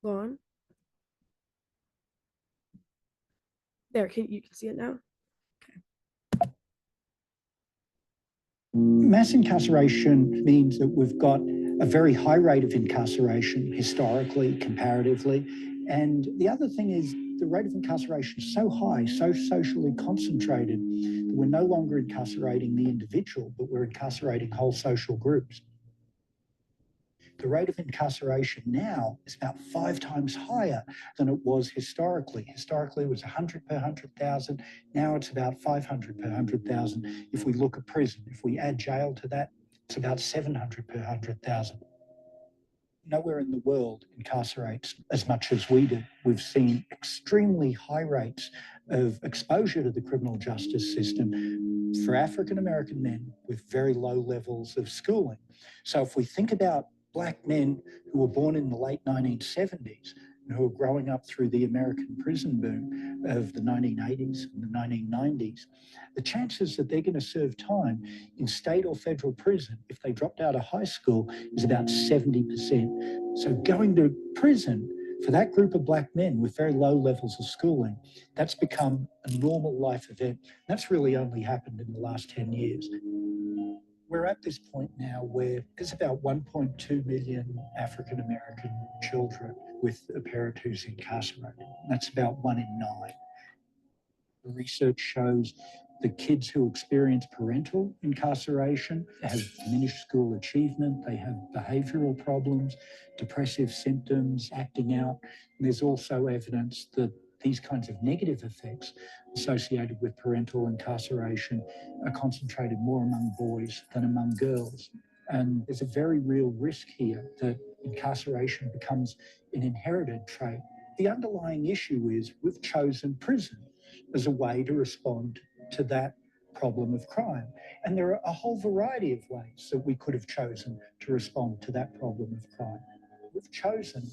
Go on. There, you can see it now? Mass incarceration means that we've got a very high rate of incarceration historically, comparatively. And the other thing is the rate of incarceration is so high, so socially concentrated, that we're no longer incarcerating the individual, but we're incarcerating whole social groups. The rate of incarceration now is about 5 times higher than it was historically. Historically, it was 100 per 100,000. Now it's about 500 per 100,000. If we look at prison, if we add jail to that, it's about 700 per 100,000. Nowhere in the world incarcerates as much as we do. We've seen extremely high rates of exposure to the criminal justice system for African American men with very low levels of schooling. So if we think about Black men who were born in the late 1970s and who are growing up through the American prison boom of the 1980s and the 1990s, the chances that they're going to serve time in state or federal prison if they dropped out of high school is about 70%. So going to prison for that group of Black men with very low levels of schooling, that's become a normal life event. That's really only happened in the last 10 years. We're at this point now where there's about 1.2 million African American children with a parent who's incarcerated. That's about 1 in 9. The research shows the kids who experience parental incarceration have diminished school achievement, they have behavioral problems, depressive symptoms, acting out. And there's also evidence that these kinds of negative effects associated with parental incarceration are concentrated more among boys than among girls. And there's a very real risk here that incarceration becomes an inherited trait. The underlying issue is we've chosen prison as a way to respond to that problem of crime. And there are a whole variety of ways that we could have chosen to respond to that problem of crime. We've chosen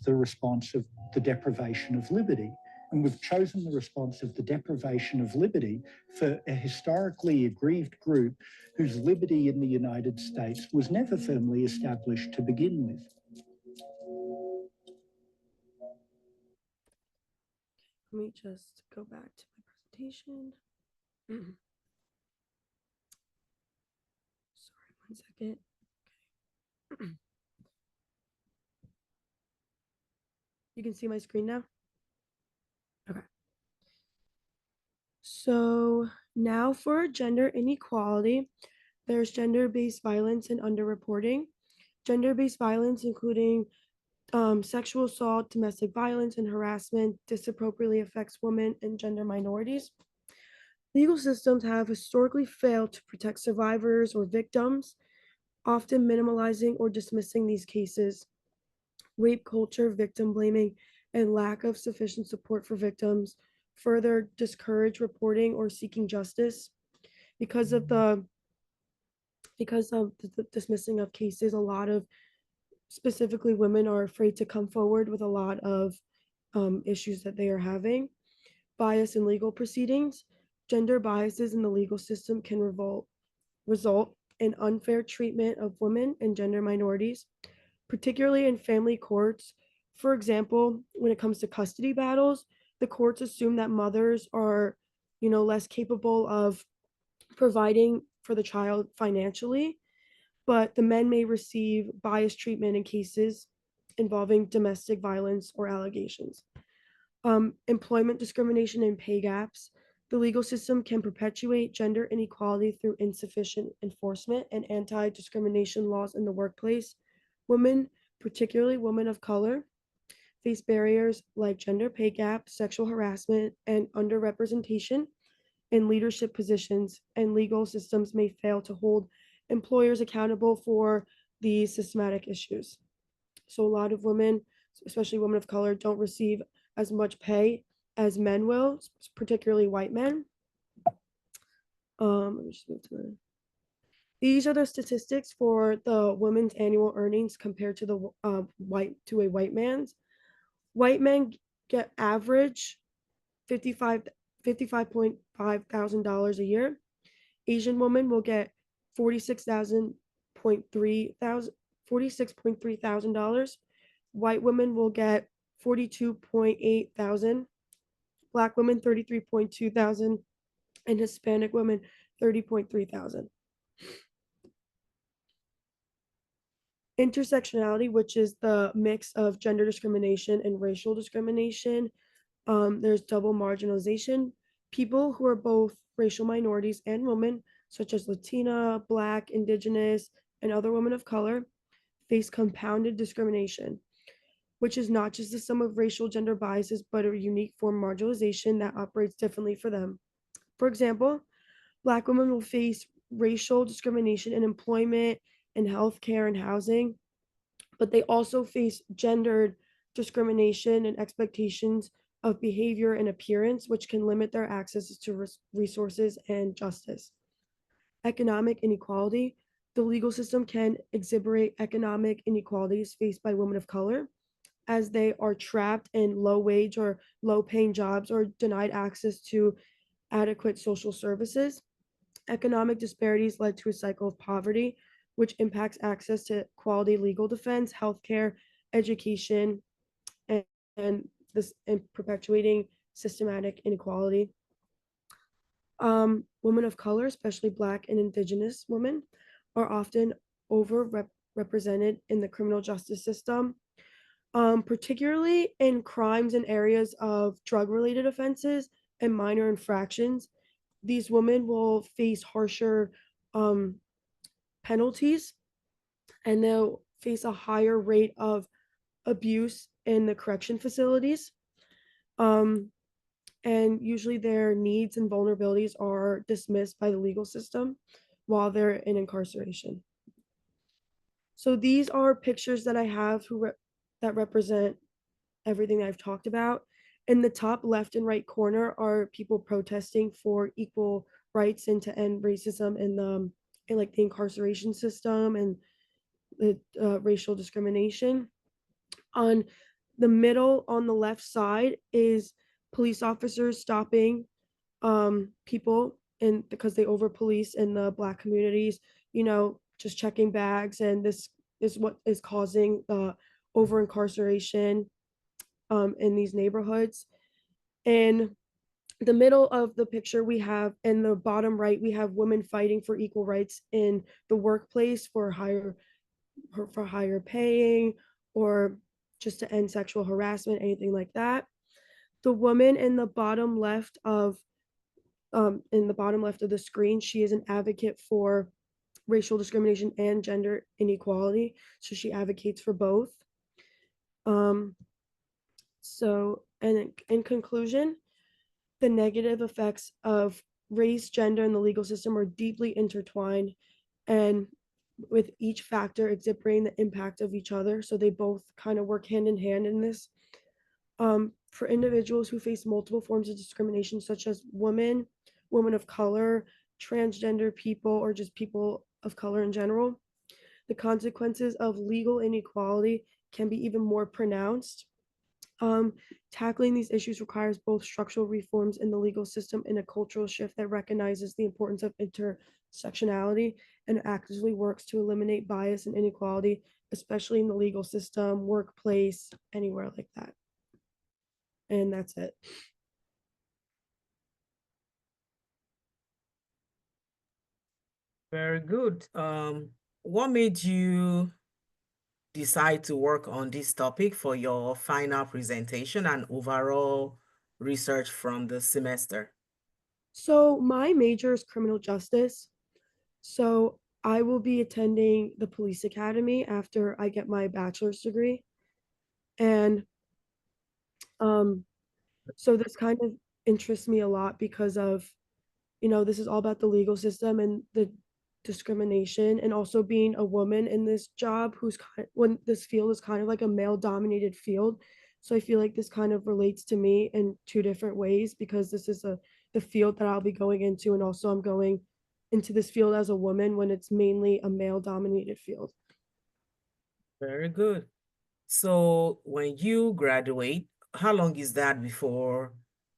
the response of the deprivation of liberty. And we've chosen the response of the deprivation of liberty for a historically aggrieved group whose liberty in the United States was never firmly established to begin with. Let me just go back to my presentation. Sorry, 1 second. Okay. You can see my screen now? Okay. So now for gender inequality, there's gender-based violence and underreporting. Gender-based violence, including sexual assault, domestic violence, and harassment, disproportionately affects women and gender minorities. Legal systems have historically failed to protect survivors or victims, often minimalizing or dismissing these cases. Rape culture, victim blaming, and lack of sufficient support for victims further discourage reporting or seeking justice. Because of the because of the dismissing of cases, a lot of specifically women are afraid to come forward with a lot of issues that they are having. Bias in legal proceedings. Gender biases in the legal system can result in unfair treatment of women and gender minorities, particularly in family courts. For example, when it comes to custody battles, the courts assume that mothers are, less capable of providing for the child financially, but the men may receive biased treatment in cases involving domestic violence or allegations. Employment discrimination and pay gaps. The legal system can perpetuate gender inequality through insufficient enforcement and anti-discrimination laws in the workplace. Women, particularly women of color, face barriers like gender pay gap, sexual harassment, and underrepresentation in leadership positions, and legal systems may fail to hold employers accountable for these systematic issues. So a lot of women, especially women of color, don't receive as much pay as men will, particularly white men. Let me just move to the. These are the statistics for the women's annual earnings compared to the a white man's. White men get average 55.5 thousand dollars a year. Asian women will get 46.3 thousand dollars. White women will get 42.8 thousand. Black women 33.2 thousand, and Hispanic women 30.3 thousand. Intersectionality, which is the mix of gender discrimination and racial discrimination. There's double marginalization. People who are both racial minorities and women, such as Latina, Black, Indigenous, and other women of color, face compounded discrimination, which is not just the sum of racial gender biases, but a unique form of marginalization that operates differently for them. For example, Black women will face racial discrimination in employment, in healthcare, and housing, but they also face gendered discrimination and expectations of behavior and appearance, which can limit their access to resources and justice. Economic inequality. The legal system can exacerbate economic inequalities faced by women of color, as they are trapped in low wage or low paying jobs or denied access to adequate social services. Economic disparities led to a cycle of poverty, which impacts access to quality legal defense, healthcare, education, and perpetuating systematic inequality. Women of color, especially Black and Indigenous women, are often overrepresented in the criminal justice system, particularly in crimes in areas of drug-related offenses and minor infractions. These women will face harsher penalties, and they'll face a higher rate of abuse in the correction facilities. And usually their needs and vulnerabilities are dismissed by the legal system while they're in incarceration. So these are pictures that I have that represent everything I've talked about. In the top left and right corner are people protesting for equal rights and to end racism in the incarceration system and the racial discrimination. On the middle, on the left side, is police officers stopping people because they over police in the Black communities, just checking bags, and this is what is causing over incarceration in these neighborhoods. In the middle of the picture, we have, in the bottom right, we have women fighting for equal rights in the workplace for higher paying, or just to end sexual harassment, anything like that. The woman in the bottom left of the screen, she is an advocate for racial discrimination and gender inequality, so she advocates for both. So, and in conclusion, the negative effects of race, gender, and the legal system are deeply intertwined, and with each factor exhibiting the impact of each other. So they both kind of work hand in hand in this. For individuals who face multiple forms of discrimination, such as women of color, transgender people, or just people of color in general. The consequences of legal inequality can be even more pronounced. Tackling these issues requires both structural reforms in the legal system and a cultural shift that recognizes the importance of intersectionality and actively works to eliminate bias and inequality, especially in the legal system, workplace, anywhere like that. And that's it. Very good. What made you decide to work on this topic for your final presentation and overall research from the semester? So my major is criminal justice. So I will be attending the police academy after I get my bachelor's degree. And so this kind of interests me a lot because of, this is all about the legal system and the discrimination, and also being a woman in this job when this field is kind of like a male dominated field. So I feel like this kind of relates to me in two different ways because this is the field that I'll be going into, and also I'm going into this field as a woman when it's mainly a male dominated field. Very good. So when you graduate, how long is that before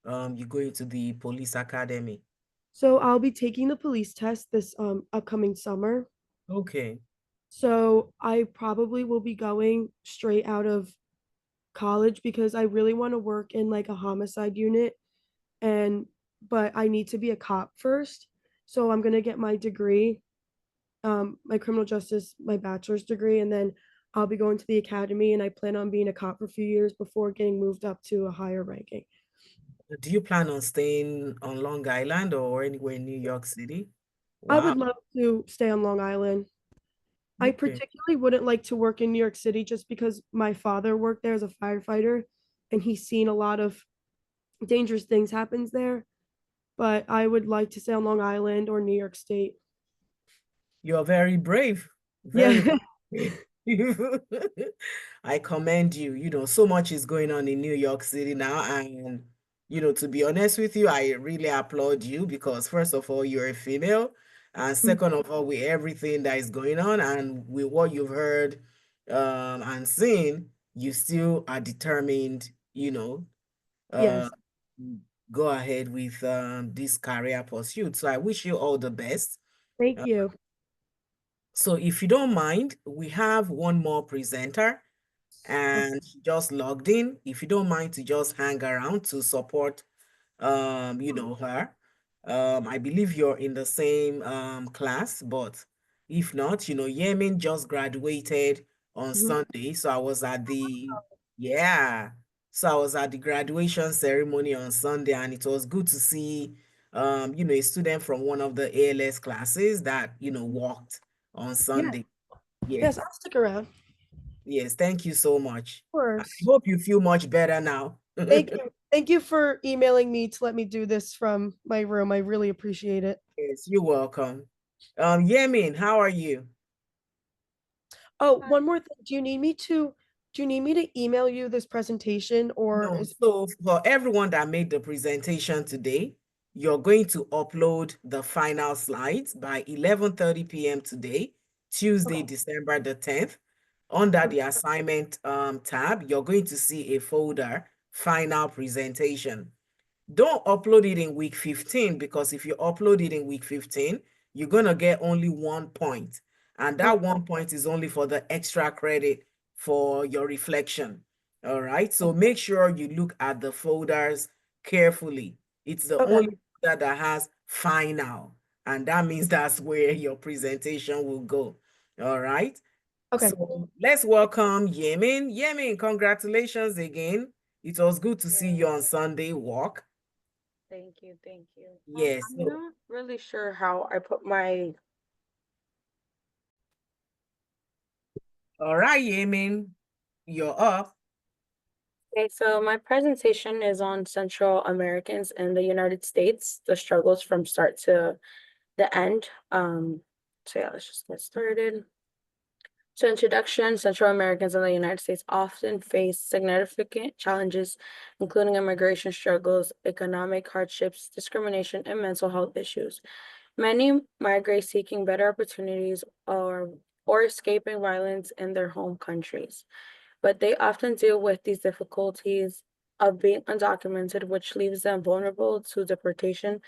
you go into the police academy? So I'll be taking the police test this upcoming summer. Okay. So I probably will be going straight out of college because I really want to work in like a homicide unit, and but I need to be a cop first. So I'm gonna get my degree, my criminal justice, my bachelor's degree, and then I'll be going to the academy, and I plan on being a cop for a few years before getting moved up to a higher ranking. Do you plan on staying on Long Island or anywhere in New York City? I Wow. would love to stay on Long Island. I Okay. particularly wouldn't like to work in New York City just because my father worked there as a firefighter and he's seen a lot of dangerous things happens there. But I would like to stay on Long Island or New York State. You're very brave. Very Yeah. brave. I commend you. So much is going on in New York City now. And, to be honest with you, I really applaud you because, first of all, you're a female. And second of all, with everything that is going on and with what you've heard and seen, you still are determined, uh, Yes. go ahead with this career pursuit. So I wish you all the best. Thank you. So if you don't mind, we have one more presenter and she just logged in. If you don't mind to just hang around to support, her. I believe you're in the same class, but if not, Yemin just graduated on Mhm. Sunday. So I was at yeah. So I was at the graduation ceremony on Sunday, and it was good to see, a student from one of the ALS classes that, walked on Yeah. Sunday. Yes, Yes. I'll stick around. Of Yes. Thank you so much. I course. hope you feel much better now. Thank you. Thank you for emailing me to let me do this from my room. I really appreciate it. Yes, you're welcome. Yemin, how are you? Oh, one more thing. Do you need me to email you this presentation or No, is so for everyone that made the presentation today, you're going to upload the final slides by 11:30 p.m. today, Tuesday, okay. December the 10th. Under the assignment tab, you're going to see a folder, final presentation. Don't upload it in week 15 because if you upload it in week 15, you're going to get only 1 point. And that 1 point is only for the extra credit for your reflection. All right. So make sure you look at the folders carefully. It's the Okay. only folder that has final. And that means that's where your presentation will go. All right. Okay. So let's welcome Yemin. Yemin, congratulations again. It was good to see you on Sunday walk. Thank you, thank you. Yes. I'm not really sure how I put my. All right, Yemin, you're up. Okay, so my presentation is on Central Americans in the United States, the struggles from start to the end. So yeah, let's just get started. So introduction, Central Americans in the United States often face significant challenges, including immigration struggles, economic hardships, discrimination, and mental health issues. Many migrate seeking better opportunities or escaping violence in their home countries, but they often deal with these difficulties of being undocumented, which leaves them vulnerable to deportation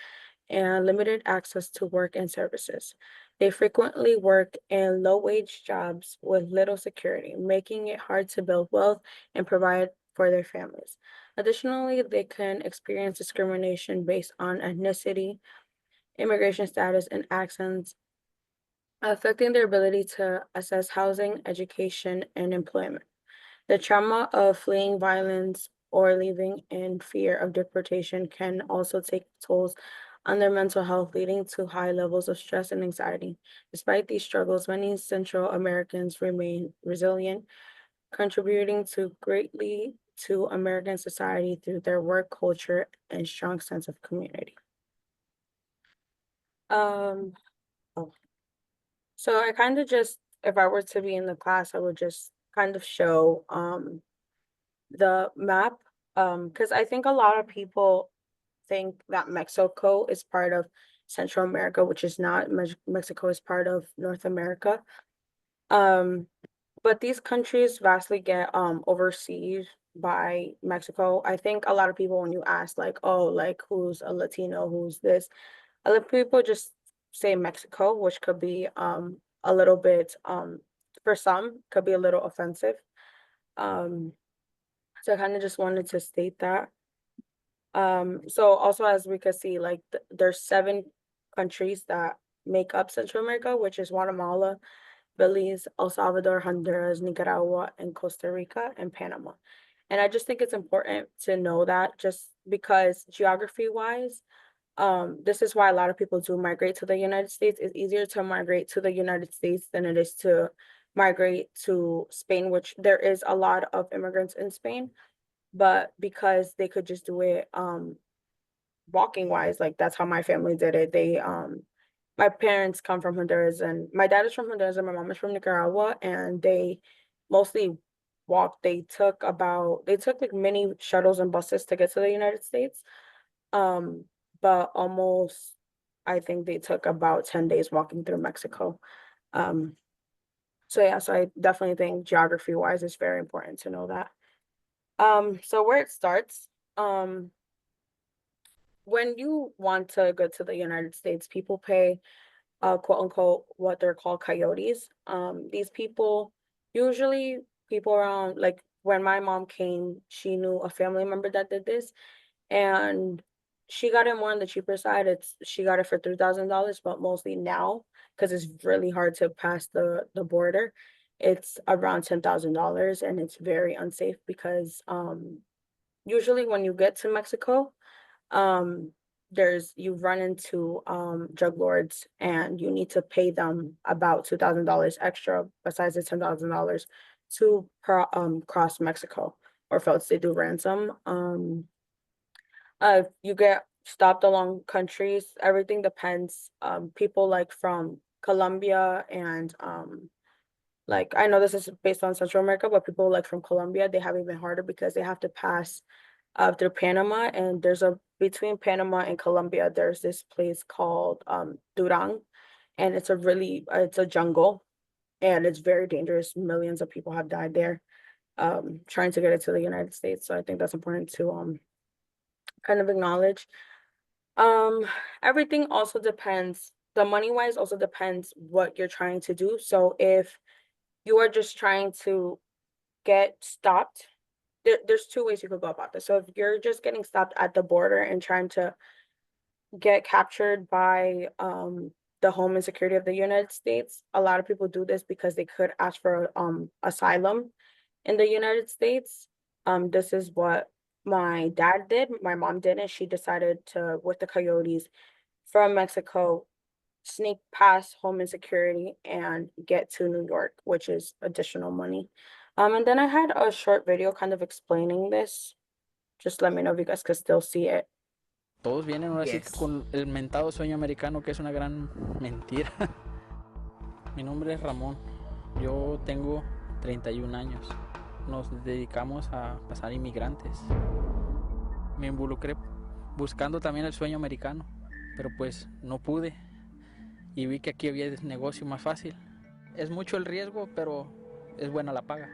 and limited access to work and services. They frequently work in low-wage jobs with little security, making it hard to build wealth and provide for their families. Additionally, they can experience discrimination based on ethnicity, immigration status, and accents, affecting their ability to access housing, education, and employment. The trauma of fleeing violence or living in fear of deportation can also take tolls on their mental health, leading to high levels of stress and anxiety. Despite these struggles, many Central Americans remain resilient, contributing to greatly to American society through their work culture and strong sense of community. Um, oh. So I kind of just, if I were to be in the class, I would just kind of show the map, because I think a lot of people think that Mexico is part of Central America, which is not. Mexico is part of North America. Um, but these countries vastly get overseas by Mexico. I think a lot of people, when you ask like, oh, like who's a Latino, who's this, a lot of people just say Mexico, which could be a little bit for some could be a little offensive. Um, so I kind of just wanted to state that. So also as we could see, like there's 7 countries that make up Central America, which is Guatemala, Belize, El Salvador, Honduras, Nicaragua, and Costa Rica, and Panama. And I just think it's important to know that just because geography wise, this is why a lot of people do migrate to the United States. It's easier to migrate to the United States than it is to migrate to Spain, which there is a lot of immigrants in Spain, but because they could just do it walking wise, like that's how my family did it. They my parents come from Honduras, and my dad is from Honduras and my mom is from Nicaragua, and they mostly walked. They took like mini shuttles and buses to get to the United States. Um, but almost I think they took about 10 days walking through Mexico. Um, so yeah, so I definitely think geography wise it's very important to know that. So where it starts, um, when you want to go to the United States, people pay quote unquote what they're called coyotes. These people, usually people around, like when my mom came, she knew a family member that did this, and she got it more on the cheaper side. She got it for $3,000, but mostly now, because it's really hard to pass the border, it's around $10,000, and it's very unsafe because usually when you get to Mexico, um you run into drug lords, and you need to pay them about $2,000 extra besides the $10,000 to cross Mexico, or else they do ransom. You get stopped along countries, everything depends. People like from Colombia and like I know this is based on Central America, but people like from Colombia, they have even harder because they have to pass through Panama, and there's a between Panama and Colombia, there's this place called Durang, and it's a jungle, and it's very dangerous. Millions of people have died there trying to get it to the United States. So I think that's important to kind of acknowledge. Um, Everything also depends, the money wise also depends what you're trying to do. So if you are just trying to get stopped, there's 2 ways you could go about this. So if you're just getting stopped at the border and trying to get captured by the Homeland Security of the United States, a lot of people do this because they could ask for asylum in the United States. This is what my dad did. My mom didn't. She decided to, with the coyotes from Mexico, sneak past Homeland Security and get to New York, which is additional money. And then I had a short video kind of explaining this. Just let me know if you guys could still see it. Todos vienen ahora sí que Yes. con el mentado sueño americano, que es una gran mentira. Mi nombre es Ramón. Yo tengo 31 años. Nos dedicamos a pasar inmigrantes. Me involucré buscando también el sueño americano, pero pues no pude. y vi que aquí había negocio más fácil. Es mucho el riesgo, pero es buena la paga.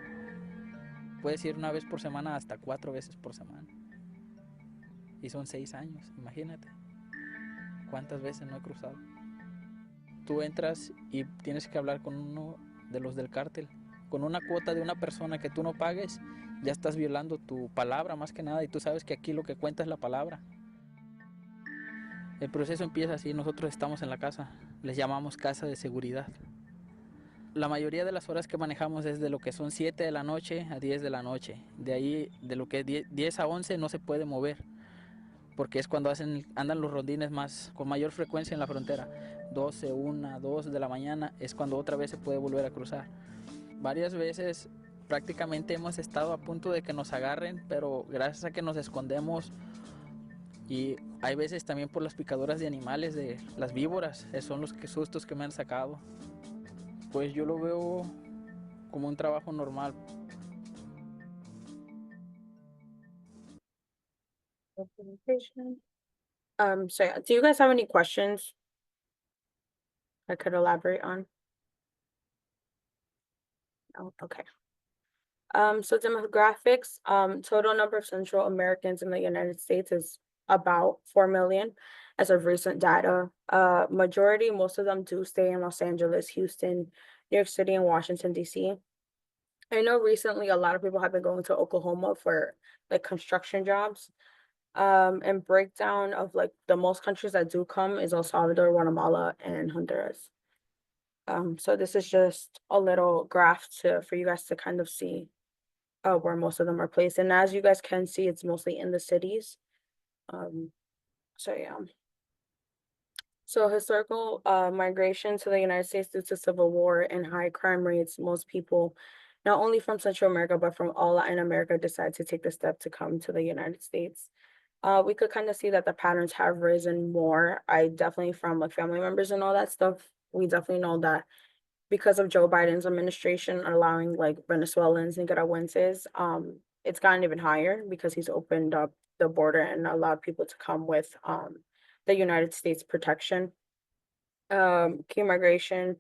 Puedes ir una vez por semana hasta 4 veces por semana. Y son 6 años, imagínate. ¿Cuántas veces no he cruzado? Tú entras y tienes que hablar con uno de los del cártel. Con una cuota de una persona que tú no pagues, ya estás violando tu palabra más que nada y tú sabes que aquí lo que cuenta es la palabra. El proceso empieza así, nosotros estamos en la casa, les llamamos casa de seguridad. La mayoría de las horas que manejamos es de lo que son 7 de la noche a 10 de la noche. De ahí, de lo que es 10 a 11 no se puede mover, porque es cuando andan los rondines con mayor frecuencia en la frontera. 12, 1, 2 de la mañana es cuando otra vez se puede volver a cruzar. Varias veces prácticamente hemos estado a punto de que nos agarren, pero gracias a que nos escondemos y hay veces también por las picaduras de animales, de las víboras, son los sustos que me han sacado. Pues yo lo veo como un trabajo normal. So do you guys have any questions I could elaborate on? Oh, okay. So demographics, total number of Central Americans in the United States is about 4 million as of recent data. Most of them do stay in Los Angeles, Houston, New York City, and Washington, D.C. I know recently a lot of people have been going to Oklahoma for like construction jobs. And breakdown of like the most countries that do come is El Salvador, Guatemala, and Honduras. So this is just a little graph for you guys to kind of see where most of them are placed. And as you guys can see, it's mostly in the cities. So yeah. So historical migration to the United States due to civil war and high crime rates, most people, not only from Central America, but from all Latin America, decide to take the step to come to the United States. We could kind of see that the patterns have risen more. I definitely from like family members and all that stuff, we definitely know that because of Joe Biden's administration allowing like Venezuelans, Nicaraguenses, it's gotten even higher because he's opened up the border and allowed people to come with the United States protection. Key migration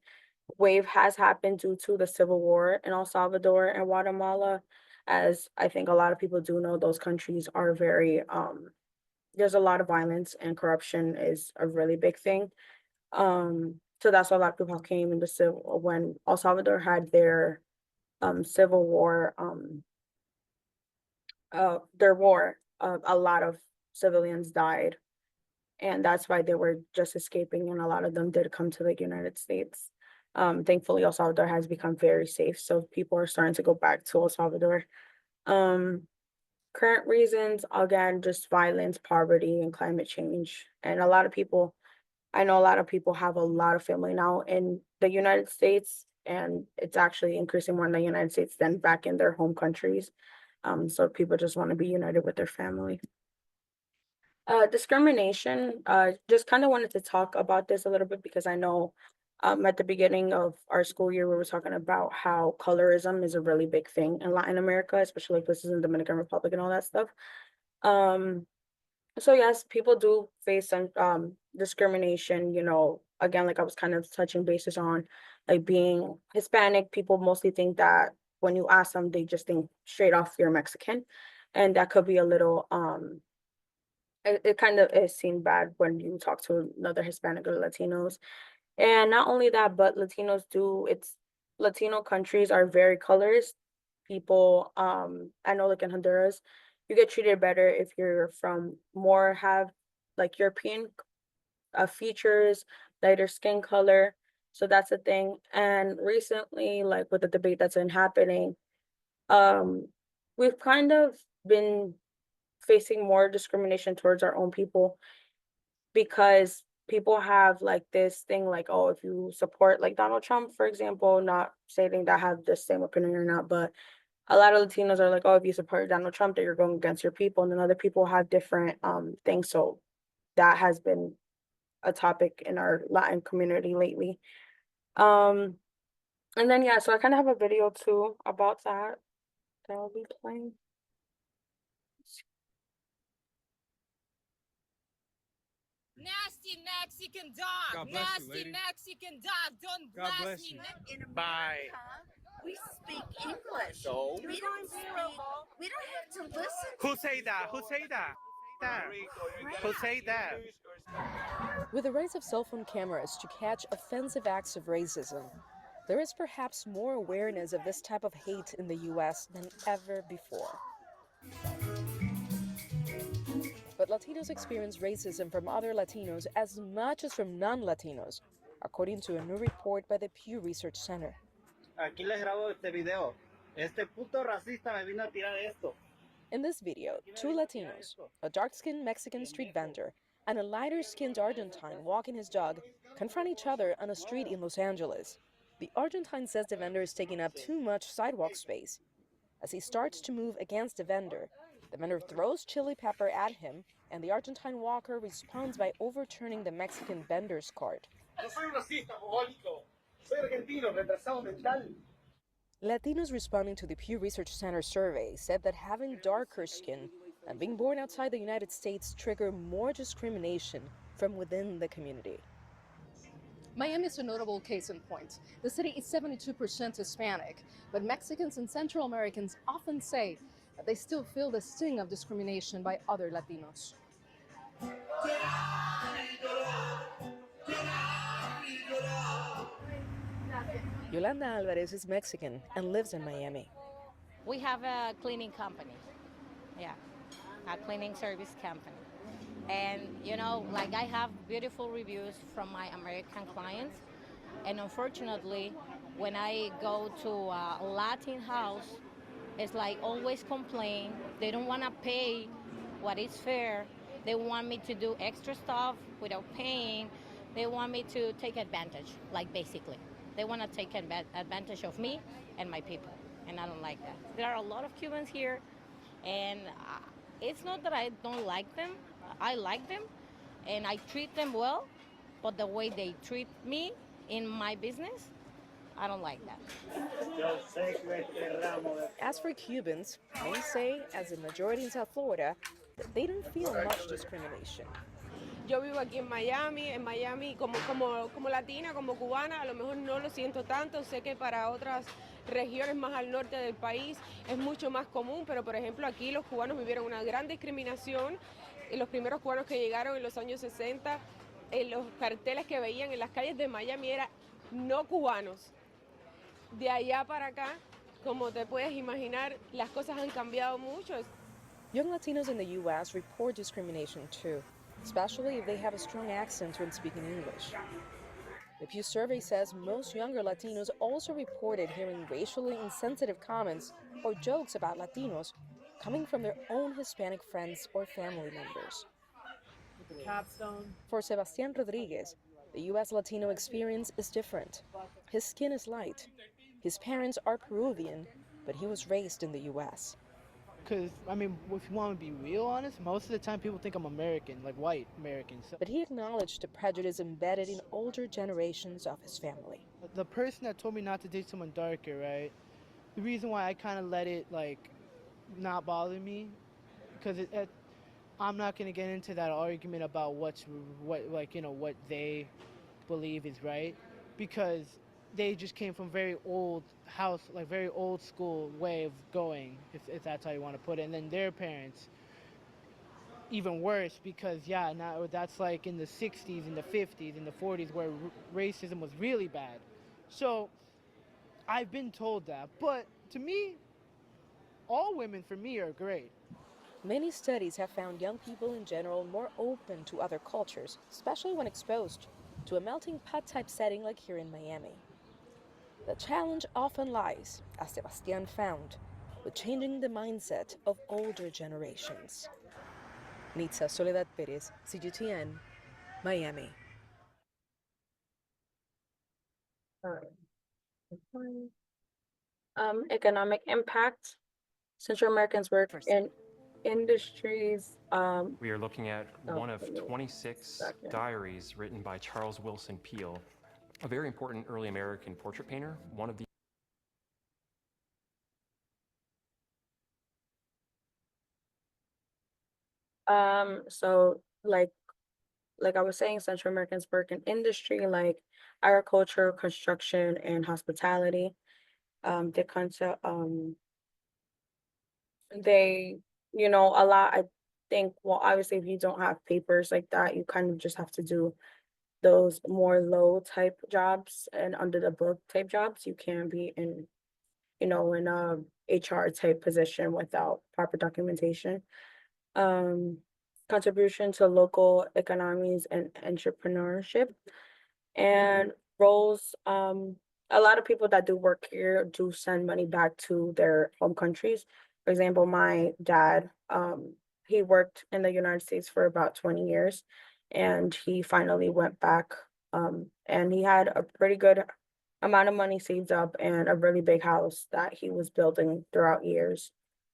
wave has happened due to the civil war in El Salvador and Guatemala. As I think a lot of people do know, those countries are very there's a lot of violence and corruption is a really big thing. So that's why a lot of people came in the civil when El Salvador had civil war, their war, a lot of civilians died. And that's why they were just escaping, and a lot of them did come to the United States. Thankfully, El Salvador has become very safe, so people are starting to go back to El Salvador. Current reasons, again, just violence, poverty, and climate change. And I know a lot of people have a lot of family now in the United States, and it's actually increasing more in the United States than back in their home countries. So people just want to be united with their family. Discrimination, just kind of wanted to talk about this a little bit because I know at the beginning of our school year, we were talking about how colorism is a really big thing in Latin America, especially like places in Dominican Republic and all that stuff. So yes, people do face some discrimination, again, like I was kind of touching bases on, like being Hispanic, people mostly think that when you ask them, they just think straight off you're Mexican. And that could be a little it kind of is seen bad when you talk to another Hispanic or Latinos. And not only that, but Latino countries are very colorist. People, I know like in Honduras, you get treated better if you're from have like European features, lighter skin color. So that's a thing. And recently, like with the debate that's been happening, um, we've kind of been facing more discrimination towards our own people because people have like this thing like, oh, if you support like Donald Trump, for example, not saying that I have the same opinion or not, but a lot of Latinos are like, oh, if you support Donald Trump, that you're going against your people. And then other people have different things. So that has been a topic in our Latin community lately. And then yeah, so I kind of have a video too about that I'll be playing. Nasty Nasty Mexican dog. God bless you, Nasty lady. Mexican dog. Don't God blast bless me. you. In Bye. we speak English. So? We don't have to listen. Who say that? Who say that? Who say that? With the rise of cell phone cameras to catch offensive acts of racism, there is perhaps more awareness of this type of hate in the US than ever before. But Latinos experience racism from other Latinos as much as from non-Latinos, according to a new report by the Pew Research Center. Aquí les grabo este video. Este puto racista me vino a tirar esto. In this video, two Latinos, a dark-skinned Mexican street vendor and a lighter-skinned Argentine walking his dog, confront each other on a street in Los Angeles. The Argentine says the vendor is taking up too much sidewalk space. As he starts to move against the vendor throws chili pepper at him, and the Argentine walker responds by overturning the Mexican vendor's cart. No soy un racista, mogólico. Soy argentino, retrasado mental. Latinos responding to the Pew Research Center survey said that having darker skin and being born outside the United States trigger more discrimination from within the community. Miami is a notable case in point. The city is 72% Hispanic, but Mexicans and Central Americans often say that they still feel the sting of discrimination by other Latinos. Yolanda Alvarez is Mexican and lives in Miami. We have a cleaning company. Yeah, a cleaning service company. And, you know, like I have beautiful reviews from my American clients. And unfortunately, when I go to a Latin house, it's like always complain. They don't want to pay what is fair. They want me to do extra stuff without paying. They want me to take advantage, like basically. They want to take advantage of me and my people. And I don't like that. There are a lot of Cubans here. And it's not that I don't like them. I like them and I treat them well, but the way they treat me in my business, I don't like that. As for Cubans, many say, as a majority in South Florida, that they don't feel much discrimination. Yo vivo aquí en Miami como latina, como cubana, a lo mejor no lo siento tanto, sé que para otras regiones más al norte del país es mucho más común, pero por ejemplo aquí los cubanos vivieron una gran discriminación. Los primeros cubanos que llegaron en los años 60, los carteles que veían en las calles de Miami eran no cubanos. De allá para acá, como te puedes imaginar, las cosas han cambiado mucho. Young Latinos in the U.S. report discrimination too, especially if they have a strong accent when speaking English. The Pew survey says most younger Latinos also reported hearing racially insensitive comments or jokes about Latinos coming from their own Hispanic friends or family members. For Sebastián Rodriguez, the U.S. Latino experience is different. His skin is light. His parents are Peruvian, but he was raised in the U.S. Because, I mean, if you want to be real honest, most of the time people think I'm American, like white American. So. But he acknowledged the prejudice embedded in older generations of his family. The person that told me not to date someone darker, right? The reason why I kind of let it, like, not bother me, because I'm not going to get into that argument about what they believe is right, because they just came from very old house, like very old school way of going, if that's how you want to put it. And then their parents, even worse, because now that's like in the 60s, in the 50s, in the 40s, where racism was really bad. So I've been told that, but to me, all women for me are great. Many studies have found young people in general more open to other cultures, especially when exposed to a melting pot type setting like here in Miami. The challenge often lies, as Sebastián found, with changing the mindset of older generations. Nitza Soledad Perez, CGTN, Miami. Economic impact. Central Americans work in industries. We are looking at one of 26 diaries written by Charles Wilson Peale, a very important early American portrait painter, one of the So like like I was saying, Central Americans work in industry like agriculture, construction, and hospitality. They kind of they, a lot. I think, well, obviously, if you don't have papers like that, you kind of just have to do those more low type jobs and under the book type jobs. You can't be in, in a HR type position without proper documentation. Um, Contribution to local economies and entrepreneurship and roles. A lot of people that do work here do send money back to their home countries. For example, my dad, he worked in the United States for about 20 years and he finally went back. And he had a pretty good amount of money saved up and a really big house that he was building throughout years.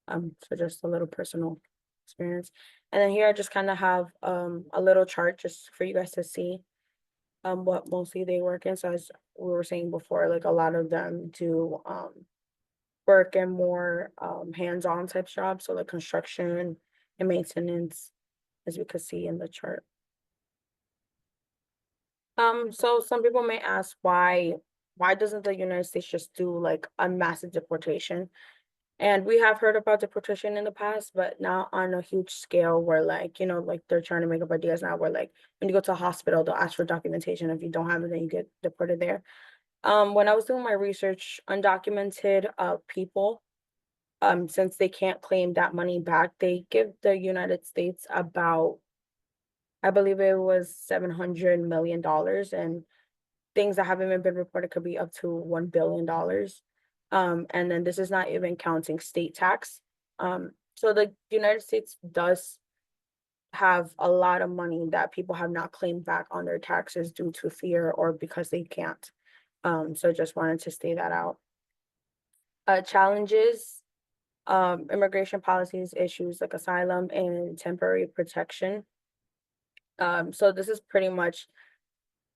So just a little personal experience. And then here I just kind of have a little chart just for you guys to see what mostly they work in. So as we were saying before, like a lot of them do work in more hands-on type jobs, so like construction and maintenance, as we could see in the chart. So some people may ask why doesn't the United States just do like a massive deportation? And we have heard about deportation in the past, but not on a huge scale where like, like they're trying to make up ideas now where like when you go to a hospital, they'll ask for documentation. If you don't have it, then you get deported there. When I was doing my research, undocumented people, since they can't claim that money back, they give the United States about, I believe it was $700 million, and things that haven't even been reported could be up to $1 billion. And then this is not even counting state tax. So the United States does have a lot of money that people have not claimed back on their taxes due to fear or because they can't. So just wanted to say that out. Challenges, immigration policies, issues like asylum and temporary protection. So this is pretty much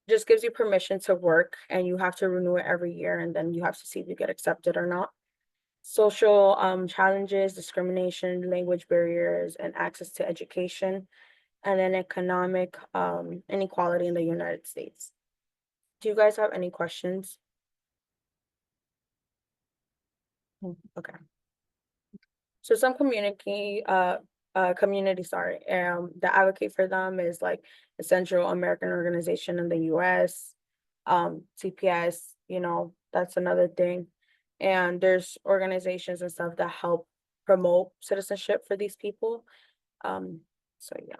just gives you permission to work and you have to renew it every year and then you have to see if you get accepted or not. Social challenges, discrimination, language barriers, and access to education, and then economic inequality in the United States. Do you guys have any questions? Okay. So some community, sorry, that advocate for them is like the Central American Organization in the US, CPS, that's another thing. And there's organizations and stuff that help promote citizenship for these people. So yeah.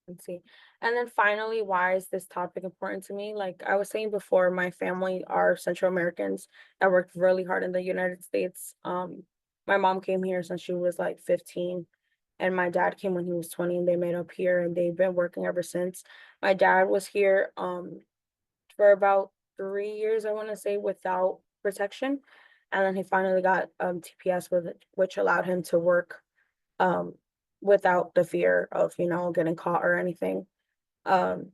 Let's see. And then finally, why is this topic important to me? Like I was saying before, my family are Central Americans that worked really hard in the United States. My mom came here since she was like 15, and my dad came when he was 20, and they met up here and they've been working ever since. My dad was here for about 3 years, I want to say, without protection. And then he finally got TPS with it, which allowed him to work um without the fear of, getting caught or anything. Um,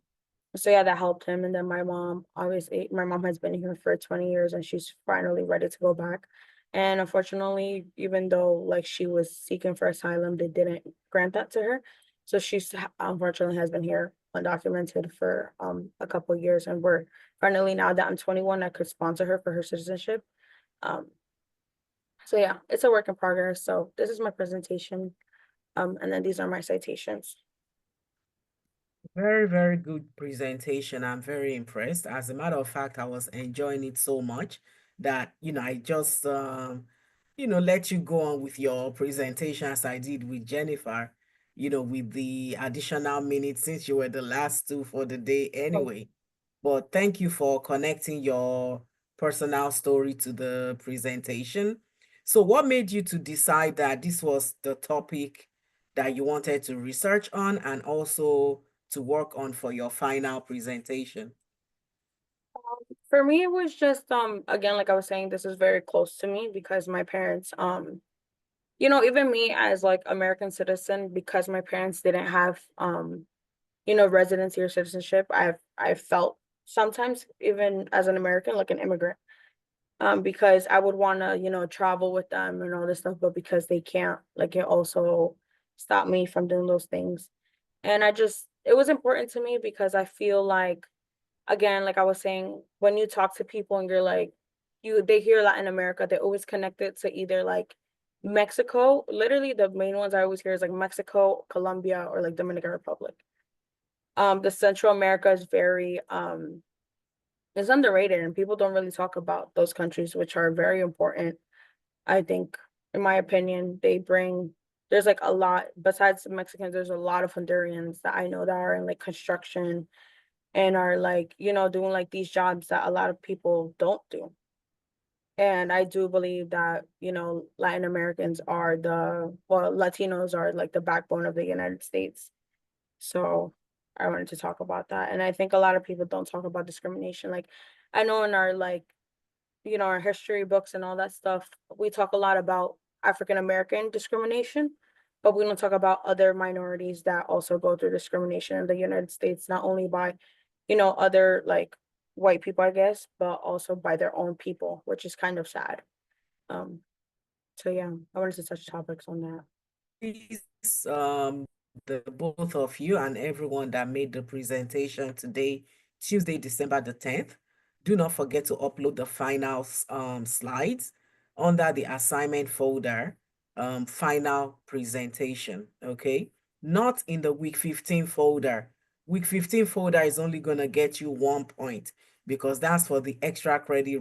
so yeah, that helped him. And then my mom, obviously, my mom has been here for 20 years and she's finally ready to go back. And unfortunately, even though like she was seeking for asylum, they didn't grant that to her. So she's unfortunately has been here undocumented for a couple of years. And we're finally, now that I'm 21, I could sponsor her for her citizenship. Um, so yeah, it's a work in progress. So this is my presentation. And then these are my citations. Very, very good presentation. I'm very impressed. As a matter of fact, I was enjoying it so much that, I just, let you go on with your presentation as I did with Jennifer, with the additional minutes since you were the last two for the day anyway. But thank you for connecting your personal story to the presentation. So what made you to decide that this was the topic that you wanted to research on and also to work on for your final presentation? For me, it was just again, like I was saying, this is very close to me because my parents even me as like American citizen, because my parents didn't have residency or citizenship, I've felt sometimes even as an American like an immigrant. Because I would want to, travel with them and all this stuff, but because they can't, like it also stopped me from doing those things. And I just it was important to me because I feel like, again, like I was saying, when you talk to people and you're like, they hear Latin America, they always connect it to either like Mexico. Literally, the main ones I always hear is like Mexico, Colombia, or like Dominican Republic. The Central America is very it's underrated, and people don't really talk about those countries, which are very important. I think, in my opinion, there's like a lot besides the Mexicans. There's a lot of Hondurans that I know that are in like construction and are like, doing like these jobs that a lot of people don't do. And I do believe that, Latin Americans Latinos are like the backbone of the United States. So I wanted to talk about that. And I think a lot of people don't talk about discrimination. Like I know in our our history books and all that stuff, we talk a lot about African American discrimination, but we don't talk about other minorities that also go through discrimination in the United States, not only by, other like white people, I guess, but also by their own people, which is kind of sad. Um, so yeah, I wanted to touch topics on that. Please, the both of you and everyone that made the presentation today, Tuesday, December the 10th, do not forget to upload the final slides under the assignment folder, final presentation, okay? Not in the week 15 folder. Week 15 folder is only gonna get you 1 point because that's for the extra credit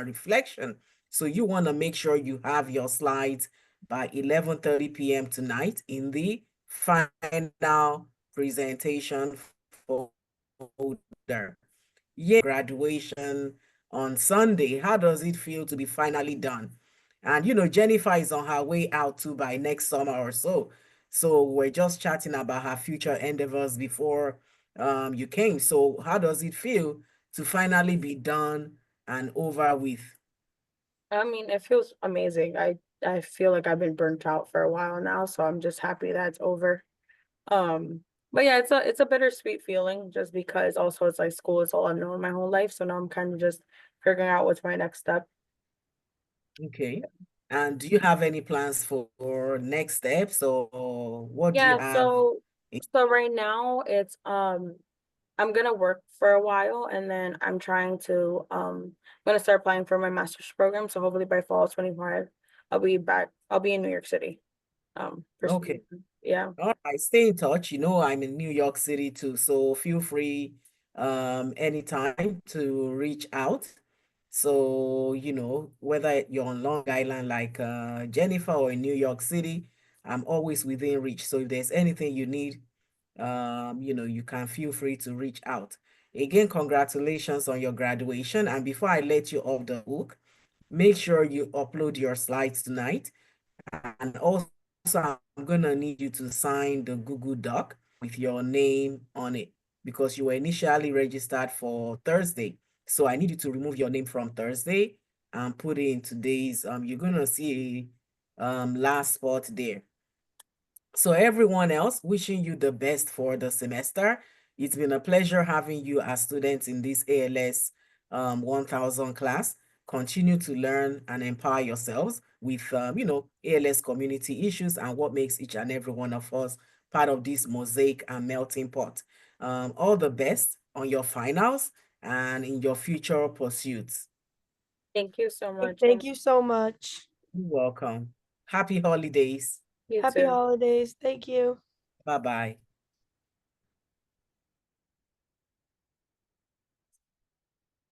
reflection. So you wanna make sure you have your slides by 11:30 p.m. tonight in the final presentation folder. Yeah, graduation on Sunday. How does it feel to be finally done? And Jennifer is on her way out too by next summer or so. So we're just chatting about her future endeavors before you came. So how does it feel to finally be done and over with? I mean, it feels amazing. I feel like I've been burnt out for a while now, so I'm just happy that it's over. But yeah, it's a bittersweet feeling just because also it's like school is all unknown my whole life. So now I'm kind of just figuring out what's my next step. Okay. And do you have any plans for next steps or what do you Yeah, have? so right now it's I'm gonna work for a while and then I'm gonna start applying for my master's program. So hopefully by fall 25, I'll be in New York City. Okay. Yeah. All right, stay in touch. I'm in New York City too, so feel free anytime to reach out. So, whether you're on Long Island like Jennifer or in New York City, I'm always within reach. So if there's anything you need, you can feel free to reach out. Again, congratulations on your graduation. And before I let you off the hook, make sure you upload your slides tonight. And also, I'm going to need you to sign the Google Doc with your name on it because you were initially registered for Thursday. So I need you to remove your name from Thursday and put it in today's, you're going to see last spot there. So everyone else, wishing you the best for the semester. It's been a pleasure having you as students in this ALS 1000 class. Continue to learn and empower yourselves with, ALS community issues and what makes each and every one of us part of this mosaic and melting pot. All the best on your finals and in your future pursuits. Thank you so much. Thank you so much. You're welcome. Happy holidays. You Happy too. holidays. Thank you. Bye-bye.